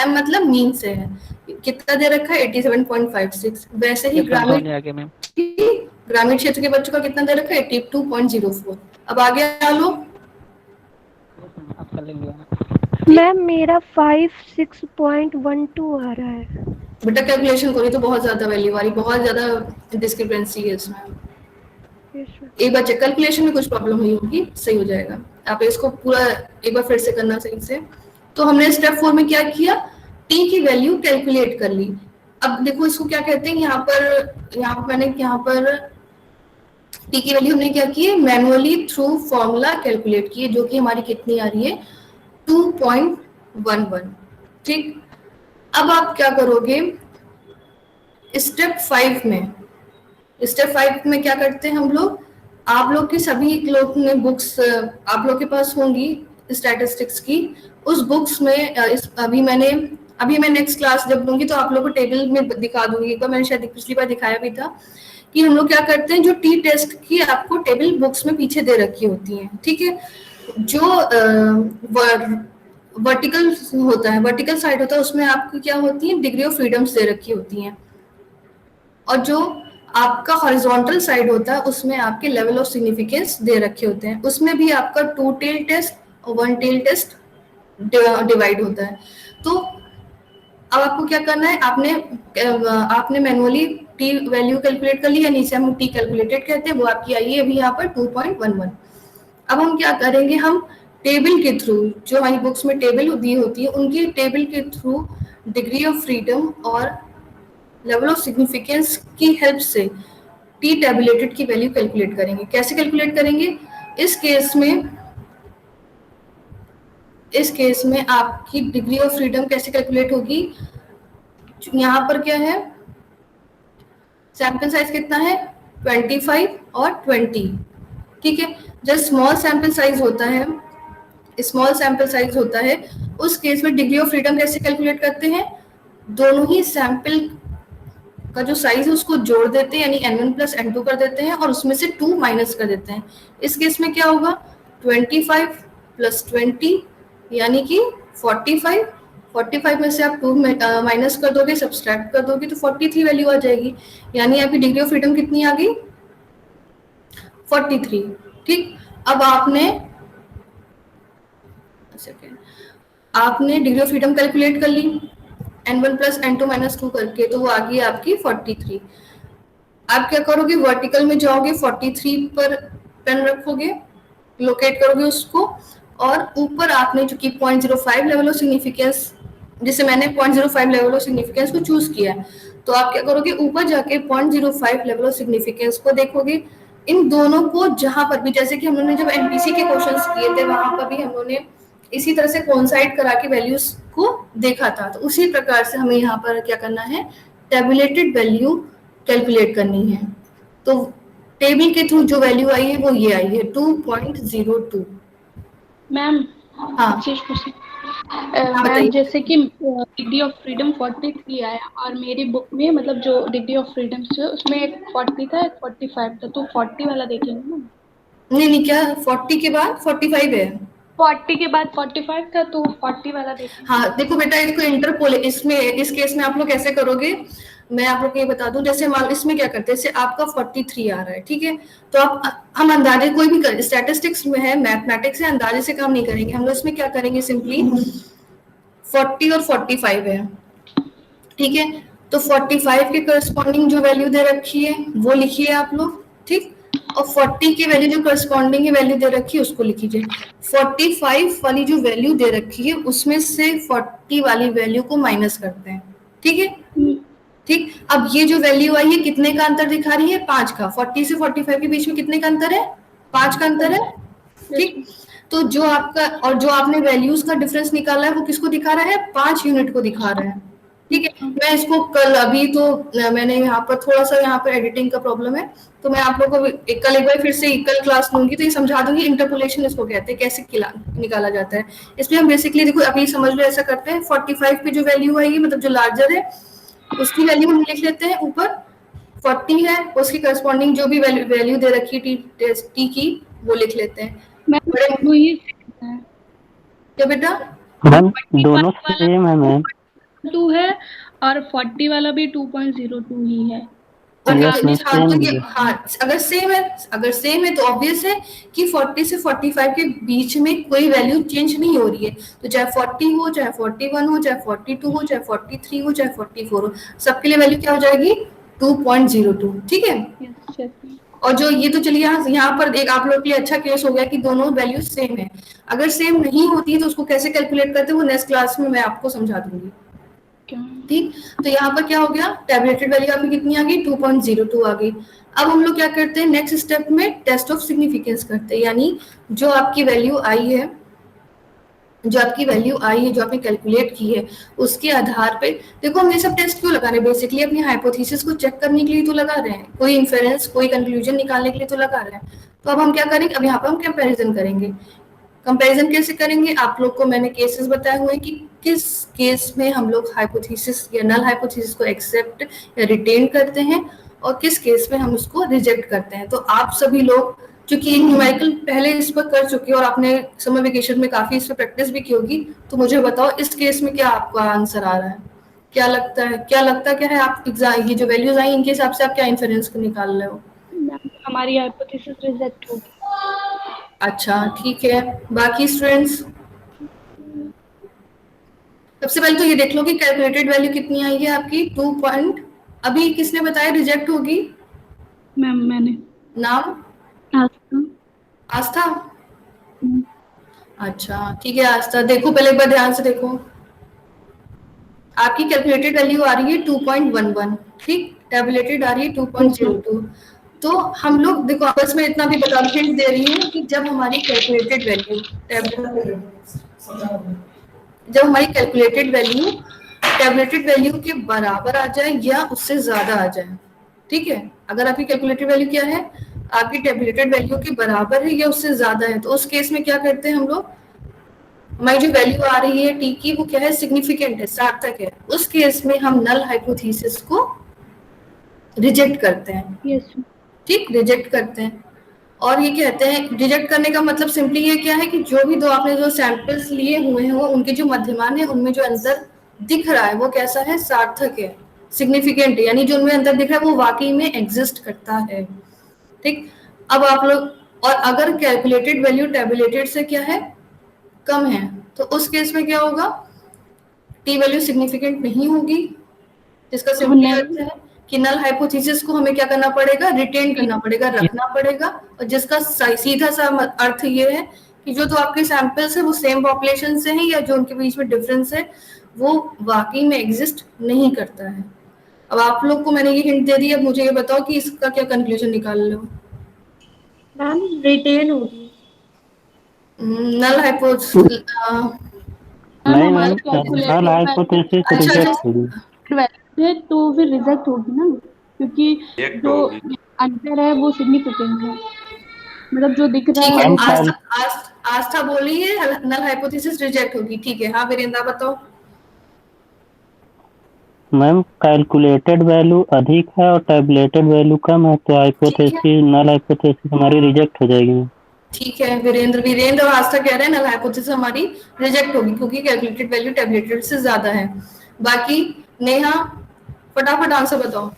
[SPEAKER 1] मतलब मीन से है, कितना दे रखा है 87.56, वैसे ही ग्रामीण क्षेत्र के बच्चों का कितना दे रखा है 82.04। अब आगे आ लो
[SPEAKER 7] मैम मेरा 56.12 आ रहा है।
[SPEAKER 1] बेटा कैलकुलेशन करो, तो बहुत ज्यादा वैल्यू आ रही, बहुत ज्यादा डिस्क्रिपेंसी है इसमें। एक बार चेक, कैलकुलेशन में कुछ प्रॉब्लम हुई होगी, सही हो जाएगा। आप इसको पूरा एक बार फिर से करना सही से। तो हमने स्टेप 4 में क्या किया, टी की वैल्यू कैलकुलेट कर ली। अब देखो इसको क्या कहते हैं, यहाँ पर टी की वैल्यू हमने क्या की है, मैनुअली थ्रू फॉर्मूला कैलकुलेट की है, जो कि हमारी कितनी आ रही है, 2.11। ठीक, अब आप क्या करोगे स्टेप 5 में। स्टेप 5 में क्या करते हैं हम लोग, आप लोग की सभी लोग ने बुक्स आप लोग के पास होंगी स्टैटिस्टिक्स की। उस बुक्स में अभी मैं नेक्स्ट क्लास जब लूंगी तो आप लोग को टेबल में दिखा दूंगी। एक बार मैंने शायद पिछली बार दिखाया भी था कि हम लोग क्या करते हैं, जो टी टेस्ट की आपको टेबल बुक्स में पीछे दे रखी होती है। ठीक है, जो वर्टिकल होता है, वर्टिकल साइड होता है, उसमें आपको क्या होती है, डिग्री ऑफ फ्रीडम्स दे रखी होती हैं। और जो आपका हॉरिजॉन्टल साइड होता है उसमें आपके लेवल ऑफ सिग्निफिकेंस दे रखे होते हैं। उसमें भी आपका 2 टेल टेस्ट और 1 टेल टेस्ट डिवाइड होता है। तो अब आपको क्या करना है, आपने मैनुअली टी वैल्यू कैलकुलेट कर ली, यानी इसे हम टी कैलकुलेटेड कहते हैं, वो आपकी आई है अभी यहाँ पर 2.11। अब हम क्या करेंगे, हम टेबल के थ्रू, जो हमारी बुक्स में टेबल दी होती है, उनकी टेबल के थ्रू डिग्री ऑफ फ्रीडम और लेवल ऑफ सिग्निफिकेंस की हेल्प से टी टैबुलेटेड की वैल्यू कैलकुलेट करेंगे। कैसे कैलकुलेट करेंगे, इस केस में आपकी डिग्री ऑफ फ्रीडम कैसे कैलकुलेट होगी, यहाँ पर क्या है, सैंपल साइज कितना है, 25 और 20। ठीक है, जब स्मॉल सैंपल साइज होता है उस केस में डिग्री ऑफ फ्रीडम कैसे कैलकुलेट करते हैं, दोनों ही सैंपल का जो साइज है उसको जोड़ देते हैं, यानी n1 प्लस n2 कर देते हैं और उसमें से 2 माइनस कर देते हैं। इस केस में क्या होगा, 25 प्लस 20 यानी कि 45। 45 में से आप 2 माइनस कर दोगे, सब्सट्रैक्ट कर दोगे, तो 43 वैल्यू आ जाएगी। यानी आपकी डिग्री ऑफ फ्रीडम कितनी आ गई, 43। ठीक, अब आपने डिग्री ऑफ फ्रीडम कैलकुलेट कर ली n1 प्लस n2 माइनस 2 करके, तो वो आ गई आपकी 43। आप क्या करोगे, वर्टिकल में जाओगे, 43 पर पेन रखोगे, लोकेट करोगे उसको, और ऊपर आपने जो कि 0.05 लेवल ऑफ सिग्निफिकेंस, जिसे मैंने 0.05 लेवल ऑफ सिग्निफिकेंस को चूज किया है, तो आप क्या करोगे, ऊपर जाके 0.05 लेवल ऑफ सिग्निफिकेंस को देखोगे। इन दोनों को जहां पर भी, जैसे कि हम लोगों ने जब एनपीसी के क्वेश्चंस किए थे वहां पर भी हम लोगों ने इसी तरह से कोइंसाइड करा के वैल्यूज को देखा था, तो उसी प्रकार से हमें यहाँ पर क्या करना है, टैबुलेटेड वैल्यू कैलकुलेट करनी है। तो टेबल के थ्रू जो वैल्यू आई है वो ये आई है 2.02।
[SPEAKER 3] मैम
[SPEAKER 1] हाँ
[SPEAKER 3] मैम, जैसे कि डिग्री ऑफ फ्रीडम 43 आया और मेरी बुक में मतलब जो डिग्री ऑफ फ्रीडम से उसमें एक 40 था, एक 45 था, तो 40 वाला देखेंगे ना।
[SPEAKER 1] नहीं, क्या 40 के बाद 45 है,
[SPEAKER 3] 40 के बाद 45 था, तो 40 वाला देखेंगे।
[SPEAKER 1] हाँ देखो बेटा, इसको इंटरपोल, इस केस में आप लोग कैसे करोगे, मैं आप लोग को ये बता दूं। जैसे इसमें क्या करते हैं, जैसे आपका 43 आ रहा है, ठीक है, तो हम अंदाजे कोई भी स्टैटिस्टिक्स में है, मैथमेटिक्स से अंदाजे से काम नहीं करेंगे हम लोग। इसमें क्या करेंगे, सिंपली 40 और 45 है, ठीक है, तो 45 के करस्पॉन्डिंग जो वैल्यू दे रखी है वो लिखिए आप लोग, ठीक, और 40 की वैल्यू जो करस्पॉन्डिंग वैल्यू दे रखी है उसको लिखिए। 45 वाली जो वैल्यू दे रखी है उसमें से 40 वाली वैल्यू को माइनस करते हैं, ठीक है। ठीक, अब ये जो वैल्यू आई है कितने का अंतर दिखा रही है, 5 का। 40 से 45 के बीच में कितने का अंतर है, 5 का अंतर है, ठीक। तो जो आपका और जो आपने वैल्यूज का डिफरेंस निकाला है वो किसको दिखा रहा है, 5 यूनिट को दिखा रहा है, ठीक है। मैं इसको कल, अभी तो मैंने यहाँ पर थोड़ा सा यहाँ पर एडिटिंग का प्रॉब्लम है, तो मैं आप लोगों को कल एक बार फिर से कल क्लास लूंगी तो ये समझा दूंगी इंटरपोलेशन इसको कहते हैं, कैसे निकाला जाता है। इसलिए हम बेसिकली देखो अभी समझ लो, ऐसा करते हैं, 45 पे जो वैल्यू आएगी, मतलब जो लार्जर है उसकी वैल्यू हम लिख लेते हैं ऊपर, 40 है उसकी करस्पॉन्डिंग जो भी वैल्यू दे रखी है टी की वो लिख लेते हैं। क्या बेटा,
[SPEAKER 2] मैम दोनों सेम है मैम,
[SPEAKER 3] 2 है और 40 वाला भी 2.02 ही है।
[SPEAKER 2] yes मैम
[SPEAKER 1] हाँ तो
[SPEAKER 2] सेम
[SPEAKER 1] ये
[SPEAKER 2] है।
[SPEAKER 1] हाँ अगर सेम है तो ऑब्वियस है कि 40 से 45 के बीच में कोई वैल्यू चेंज नहीं हो रही है। तो चाहे 40 हो, चाहे 41 हो, चाहे 42 हो, चाहे 43 हो, चाहे 44 हो, सबके लिए वैल्यू क्या हो जाएगी 2.02। ठीक है।
[SPEAKER 3] Yes, yes, ma'am.
[SPEAKER 1] और जो ये तो चलिए यहाँ पर एक आप लोग के लिए अच्छा केस हो गया कि दोनों वैल्यू सेम है। अगर सेम नहीं होती है तो उसको कैसे कैलकुलेट करते हैं वो नेक्स्ट क्लास में मैं आपको समझा दूंगी। ठीक, तो यहाँ पर क्या हो गया, टैबलेटेड वैल्यू आपकी कितनी आ गई 2.02 आ गई। अब हम लोग क्या करते हैं नेक्स्ट स्टेप में टेस्ट ऑफ सिग्निफिकेंस करते हैं, यानी जो आपकी वैल्यू आई है, जो आपने कैलकुलेट की है उसके आधार पे, देखो हम ये सब टेस्ट क्यों लगा रहे हैं, बेसिकली अपनी हाइपोथेसिस को चेक करने के लिए तो लगा रहे हैं, कोई इन्फेरेंस कोई कंक्लूजन निकालने के लिए तो लगा रहे हैं। तो अब हम क्या करेंगे, अब यहाँ पर हम कंपैरिजन करेंगे। कंपैरिजन कैसे करेंगे, आप लोग को मैंने केसेस बताए हुए कि किस केस में हम लोग हाइपोथेसिस या नल हाइपोथेसिस को एक्सेप्ट या रिटेन करते हैं और किस केस में हम उसको रिजेक्ट करते हैं। तो आप सभी लोग क्योंकि न्यूमेरिकल पहले इस पर कर चुके हो और आपने समर वेकेशन में काफी इस पर प्रैक्टिस भी की होगी, तो मुझे बताओ इस केस में क्या आपका आंसर आ रहा है, क्या लगता क्या है आप एग्जाम ये जो वैल्यूज आई इनके हिसाब से आप क्या इन्फेरेंस निकाल रहे हो?
[SPEAKER 3] हमारी हाइपोथेसिस रिजेक्ट होगी।
[SPEAKER 1] अच्छा ठीक है, बाकी स्टूडेंट्स सबसे पहले तो ये देख लो कि कैलकुलेटेड वैल्यू कितनी आई है आपकी 2 पॉइंट, अभी किसने बताया रिजेक्ट होगी?
[SPEAKER 3] मैम मैंने।
[SPEAKER 1] नाम? आस्था। अच्छा ठीक है आस्था, देखो पहले एक बार ध्यान से देखो, आपकी कैलकुलेटेड वैल्यू आ रही है 2.11, ठीक, टैबुलेटेड आ रही है 2.02। तो हम लोग देखो आपस में इतना भी बता हिंट दे रही हूँ कि जब हमारी कैलकुलेटेड वैल्यू टैबुलेटेड वैल्यू के बराबर आ जाए या उससे ज्यादा आ जाए, ठीक है, अगर आपकी कैलकुलेटेड वैल्यू क्या है, आपकी टैबुलेटेड वैल्यू के बराबर है या उससे ज्यादा है, तो उस केस में क्या करते हैं हम लोग, हमारी जो वैल्यू आ रही है टी की वो क्या है, सिग्निफिकेंट है, सार्थक है, उस केस में हम नल हाइपोथेसिस को रिजेक्ट करते हैं।
[SPEAKER 3] yes.
[SPEAKER 1] ठीक, रिजेक्ट करते हैं। और ये कहते हैं रिजेक्ट करने का मतलब सिंपली ये क्या है कि जो भी दो आपने जो सैंपल्स लिए हुए हैं उनके जो मध्यमान है उनमें जो अंतर दिख रहा है वो कैसा है, सार्थक है, सिग्निफिकेंट है, यानी जो उनमें अंतर दिख रहा है वो वाकई में एग्जिस्ट करता है। ठीक, अब आप लोग, और अगर कैलकुलेटेड वैल्यू टैबुलेटेड से क्या है, कम है, तो उस केस में क्या होगा, टी वैल्यू सिग्निफिकेंट नहीं होगी, जिसका सिंपली अर्थ है कि नल हाइपोथेसिस को हमें क्या करना पड़ेगा, रिटेन करना पड़ेगा, रखना पड़ेगा, और जिसका सीधा सा अर्थ ये है कि जो तो आपके सैंपल्स है वो सेम पॉपुलेशन से हैं या जो उनके बीच में डिफरेंस है वो वाकई में एग्जिस्ट नहीं करता है। अब आप लोग को मैंने ये हिंट दे दी, अब मुझे ये बताओ कि इसका क्या कंक्लूजन निकाल लो।
[SPEAKER 6] मैम रिटेन होगी,
[SPEAKER 1] नल हाइपोथेसिस
[SPEAKER 2] नहीं मैम, नल हाइपोथेसिस रिजेक्ट होगी,
[SPEAKER 3] तो फिर रिजेक्ट होगी ना, क्योंकि जो अंतर है वो सिग्निफिकेंट है, मतलब जो दिख रहा है।
[SPEAKER 1] आस्था बोली है नल हाइपोथेसिस रिजेक्ट होगी, ठीक है। हाँ वीरेंद्र बताओ।
[SPEAKER 2] मैम कैलकुलेटेड वैल्यू अधिक है और टैबुलेटेड वैल्यू कम है, तो हाइपोथेसिस नल हाइपोथेसिस हमारी रिजेक्ट हो जाएगी।
[SPEAKER 1] ठीक है, वीरेंद्र और आस्था कह रहे हैं नल हाइपोथेसिस हमारी रिजेक्ट होगी क्योंकि कैलकुलेटेड वैल्यू टैबुलेटेड से ज्यादा है। बाकी नेहा फटाफट आंसर बताओ।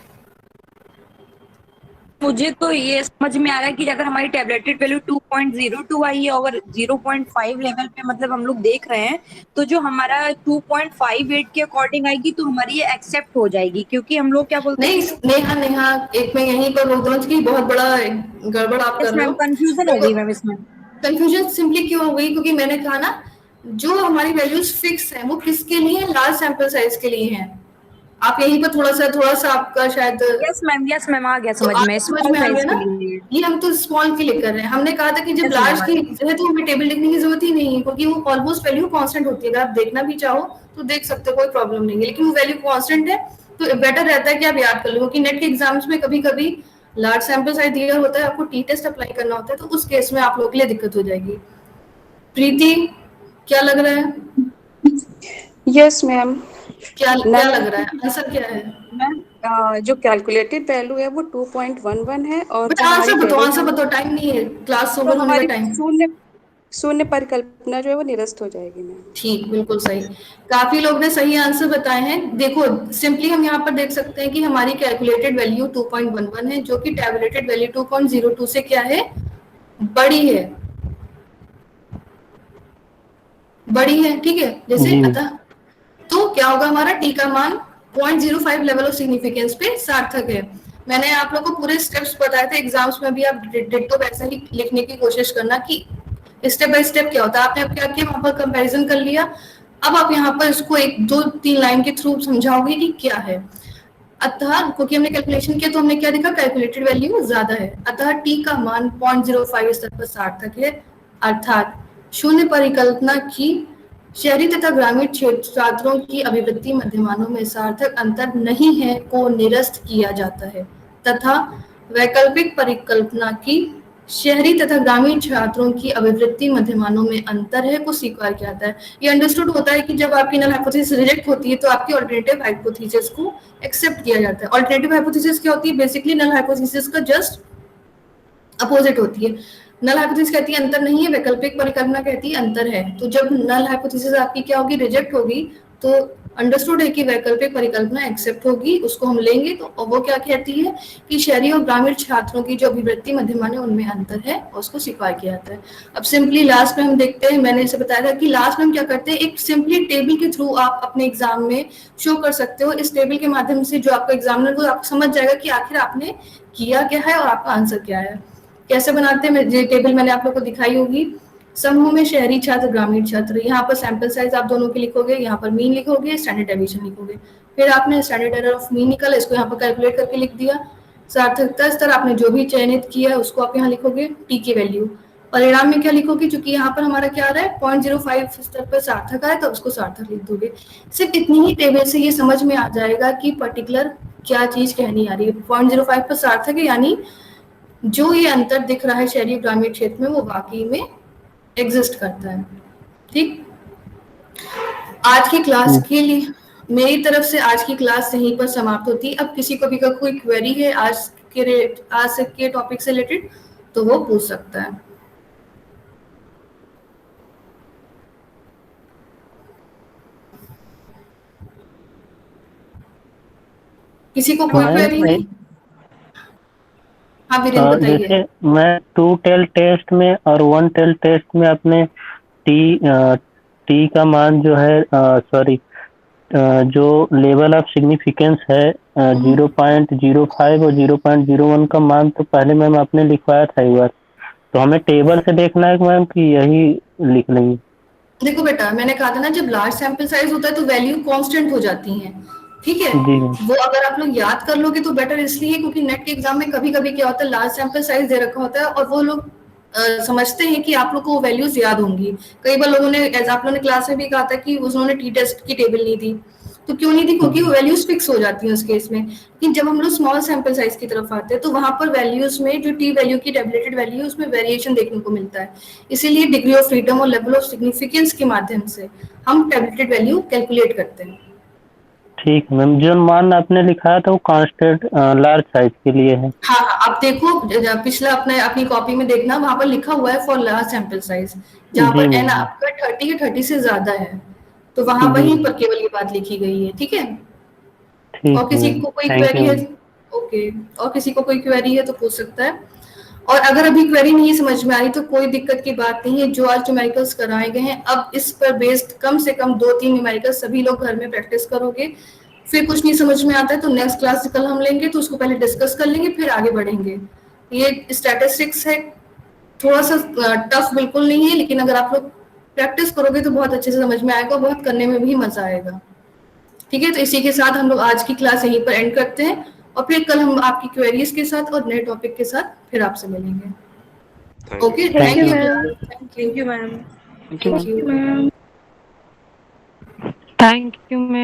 [SPEAKER 4] मुझे तो ये समझ में आ रहा है कि अगर हमारी टैबलेटेड वैल्यू 2.02 आई है और 0.5 लेवल पे मतलब हम लोग देख रहे हैं, तो जो हमारा 2.58 के अकॉर्डिंग आएगी तो हमारी ये एक्सेप्ट हो जाएगी, क्योंकि हम लोग क्या बोलते हैं।
[SPEAKER 1] नहीं नेहा एक मैं यहीं पर बोल दूं कि बहुत बड़ा गड़बड़ आप कर रहे हो,
[SPEAKER 4] कंफ्यूजन हो गई मैम इसमें।
[SPEAKER 1] कंफ्यूजन सिंपली क्यों हो गई, क्योंकि मैंने कहा ना जो हमारी वैल्यूज फिक्स है वो किसके लिए, लार्ज सैंपल साइज के लिए हैं। आप यहीं पर थोड़ा सा आपका शायद
[SPEAKER 4] यस मैम आ गया समझ में,
[SPEAKER 1] समझ में आ गया ना, ये हम तो स्मॉल के लिए कर रहे हैं। हमने कहा था कि जब लार्ज की है तो हमें टेबल लिखने की जरूरत ही नहीं है क्योंकि वो ऑलमोस्ट वैल्यू कांस्टेंट होती है, अगर आप देखना भी चाहो तो देख सकते हो, कोई प्रॉब्लम नहीं है, लेकिन वो वैल्यू कांस्टेंट है तो बेटर रहता है कि आप याद कर लो, क्योंकि नेट के एग्जाम्स में कभी कभी लार्ज सैंपल साइज दिया होता है, आपको टी टेस्ट अप्लाई करना होता है, तो उस केस में आप लोगों के लिए दिक्कत हो जाएगी। प्रीति क्या लग रहा है?
[SPEAKER 8] यस मैम,
[SPEAKER 1] क्या लग रहा है, आंसर क्या है?
[SPEAKER 8] मैम जो कैलकुलेटेड वैल्यू है वो 2.11 है और
[SPEAKER 1] आंसर बताओ, टाइम नहीं है, क्लास ओवर होने का टाइम।
[SPEAKER 8] शून्य परिकल्पना जो है वो निरस्त हो जाएगी मैम।
[SPEAKER 1] ठीक, बिल्कुल सही। काफी लोग ने सही आंसर बताए हैं। देखो सिंपली हम यहाँ पर देख सकते हैं कि हमारी कैलकुलेटेड वैल्यू 2.11 है, जो कि टैबुलेटेड वैल्यू 2.02 से क्या है, बड़ी है, बड़ी है, ठीक है। जैसे
[SPEAKER 2] जी
[SPEAKER 1] अतः तो क्या होगा, हमारा टी का मान 0.05 लेवल ऑफ सिग्निफिकेंस पे सार्थक है। मैंने आप लोग को पूरे स्टेप्स बताए थे, एग्जाम्स में भी आप डिट्टो वैसा ही लिखने की कोशिश करना कि स्टेप बाय स्टेप क्या होता है। आपने अब क्या किया, वहां पर कंपैरिजन कर लिया। अब आप यहाँ पर इसको 1-2-3 लाइन के थ्रू समझाओगे कि क्या है। अतः क्योंकि हमने कैलकुलेशन किया तो हमने क्या देखा, कैलकुलेटेड वैल्यू ज्यादा है, अतः टी का मान 0.05 स्तर पर सार्थक है। अर्थात शून्य परिकल्पना की शहरी तथा ग्रामीण क्षेत्र छात्रों की अभिवृत्ति मध्यमानों में सार्थक अंतर नहीं है को निरस्त किया जाता है, तथा वैकल्पिक परिकल्पना की शहरी तथा ग्रामीण छात्रों की अभिवृत्ति मध्यमानों में अंतर है को स्वीकार किया जाता है। ये अंडरस्टूड होता है कि जब आपकी नल हाइपोथेसिस रिजेक्ट होती है तो आपकी ऑल्टरनेटिव हाइपोथेसिस को एक्सेप्ट किया जाता है। ऑल्टरनेटिव हाइपोथेसिस क्या होती है, बेसिकली नल हाइपोथेसिस का जस्ट अपोजिट होती है। नल हाइपोथेसिस कहती है अंतर नहीं है, वैकल्पिक परिकल्पना कहती है अंतर है। तो जब नल हाइपोथेसिस आपकी क्या होगी, रिजेक्ट होगी, तो अंडरस्टूड है कि वैकल्पिक परिकल्पना एक्सेप्ट होगी, उसको हम लेंगे। तो वो क्या कहती है कि शहरी और ग्रामीण छात्रों की जो अभिवृत्ति मध्यमान है उनमें अंतर है और उसको स्वीकार किया जाता है। अब सिंपली लास्ट में हम देखते हैं, मैंने इसे बताया था कि लास्ट में हम क्या करते हैं, एक सिंपली टेबल के थ्रू आप अपने एग्जाम में शो कर सकते हो। इस टेबल के माध्यम से जो आपका एग्जामिनर को आप समझ जाएगा कि आखिर आपने किया क्या है और आपका आंसर क्या है। कैसे बनाते हैं, ये टेबल मैंने आप लोग को दिखाई होगी। समूह में शहरी छात्र, ग्रामीण छात्र, यहाँ पर सैंपल साइज आप दोनों के लिखोगे, यहाँ पर मीन लिखोगे, स्टैंडर्ड डेविएशन लिखोगे। फिर आपने स्टैंडर्ड एरर ऑफ मीन निकाला, इसको यहाँ पर कैलकुलेट करके लिख दिया। सार्थकता स्तर आपने जो भी चयनित किया है उसको आप यहाँ लिखोगे, टी की वैल्यू। परिणाम में क्या लिखोगे, क्योंकि यहाँ पर हमारा क्या आ रहा है, 0.05 स्तर पर सार्थक आए तो उसको सार्थक लिख दोगे। सिर्फ इतनी ही टेबल से ये समझ में आ जाएगा कि पर्टिकुलर क्या चीज कहनी आ रही है। 0.05 पर सार्थक है, यानी जो ये अंतर दिख रहा है शहरी ग्रामीण क्षेत्र में वो वाकई में एग्जिस्ट करता है। ठीक, आज की क्लास के लिए मेरी तरफ से आज की क्लास यहीं पर समाप्त होती है। अब किसी को भी कोई क्वेरी है आज के टॉपिक से रिलेटेड तो वो पूछ सकता है। किसी को कोई क्वेरी नहीं? हाँ वीरेंद्र बताइए।
[SPEAKER 2] जैसे मैं 2 टेल टेस्ट में और 1 टेल टेस्ट में अपने टी का मान जो है, सॉरी, जो लेवल ऑफ सिग्निफिकेंस है 0.05 और 0.01 का मान तो पहले मैम आपने लिखवाया था एक बार, तो हमें टेबल से देखना है मैम कि यही लिख लेंगे?
[SPEAKER 1] देखो बेटा, मैंने कहा था ना, जब लार्ज सैंपल साइज होता है तो वैल्यू कांस्टेंट हो जाती हैं, ठीक है। वो अगर आप लोग याद कर लोगे तो बेटर इसलिए क्योंकि नेट के एग्जाम में कभी कभी क्या होता है, लार्ज सैंपल साइज दे रखा होता है और वो लोग समझते हैं कि आप लोग को वो वैल्यूज याद होंगी। कई बार लोगों ने, एज आप लोगों ने क्लास में भी कहा था कि उन्होंने टी टेस्ट की टेबल नहीं दी, तो क्यों नहीं थी, क्योंकि वो वैल्यूज फिक्स हो जाती हैं उस केस में। लेकिन जब हम लोग स्मॉल सैंपल साइज की तरफ आते हैं तो वहां पर वैल्यूज में जो टी वैल्यू की टैबलेटेड वैल्यू है उसमें वेरिएशन देखने को मिलता है। इसीलिए डिग्री ऑफ फ्रीडम और लेवल ऑफ सिग्निफिकेंस के माध्यम से हम टैबलेटेड वैल्यू कैलकुलेट करते हैं।
[SPEAKER 2] ठीक है मैम, जो मान आपने लिखा था वो कांस्टेंट लार्ज साइज के लिए है।
[SPEAKER 1] हाँ, आप देखो पिछला अपनी कॉपी में देखना, वहां पर लिखा हुआ है फॉर लार्ज सैंपल साइज, जहाँ पर एन आपका 30 या 30 से ज्यादा है, तो वहां वहीं पर केवल ये बात लिखी गई है, ठीक है। और किसी को कोई क्वेरी है, ओके, और किसी को कोई क्वेरी है तो पूछ सकता है। और अगर अभी क्वेरी नहीं समझ में आ रही तो कोई दिक्कत की बात नहीं है, जो आज न्यूमेरिकल्स कराए गए हैं अब इस पर बेस्ड कम से कम 2-3 न्यूमेरिकल्स सभी लोग घर में प्रैक्टिस करोगे। फिर कुछ नहीं समझ में आता है तो नेक्स्ट क्लास कल हम लेंगे तो उसको पहले डिस्कस कर लेंगे, फिर आगे बढ़ेंगे। ये स्टैटिस्टिक्स है, थोड़ा सा टफ बिल्कुल नहीं है, लेकिन अगर आप लोग प्रैक्टिस करोगे तो बहुत अच्छे से समझ में आएगा, बहुत करने में भी मजा आएगा, ठीक है। तो इसी के साथ हम लोग आज की क्लास यहीं पर एंड करते हैं और फिर कल हम आपकी क्वेरीज के साथ और नए टॉपिक के साथ फिर आपसे मिलेंगे। Okay, thank you ma'am.
[SPEAKER 4] Thank you ma'am.
[SPEAKER 3] Thank you ma'am.
[SPEAKER 6] Thank you ma'am.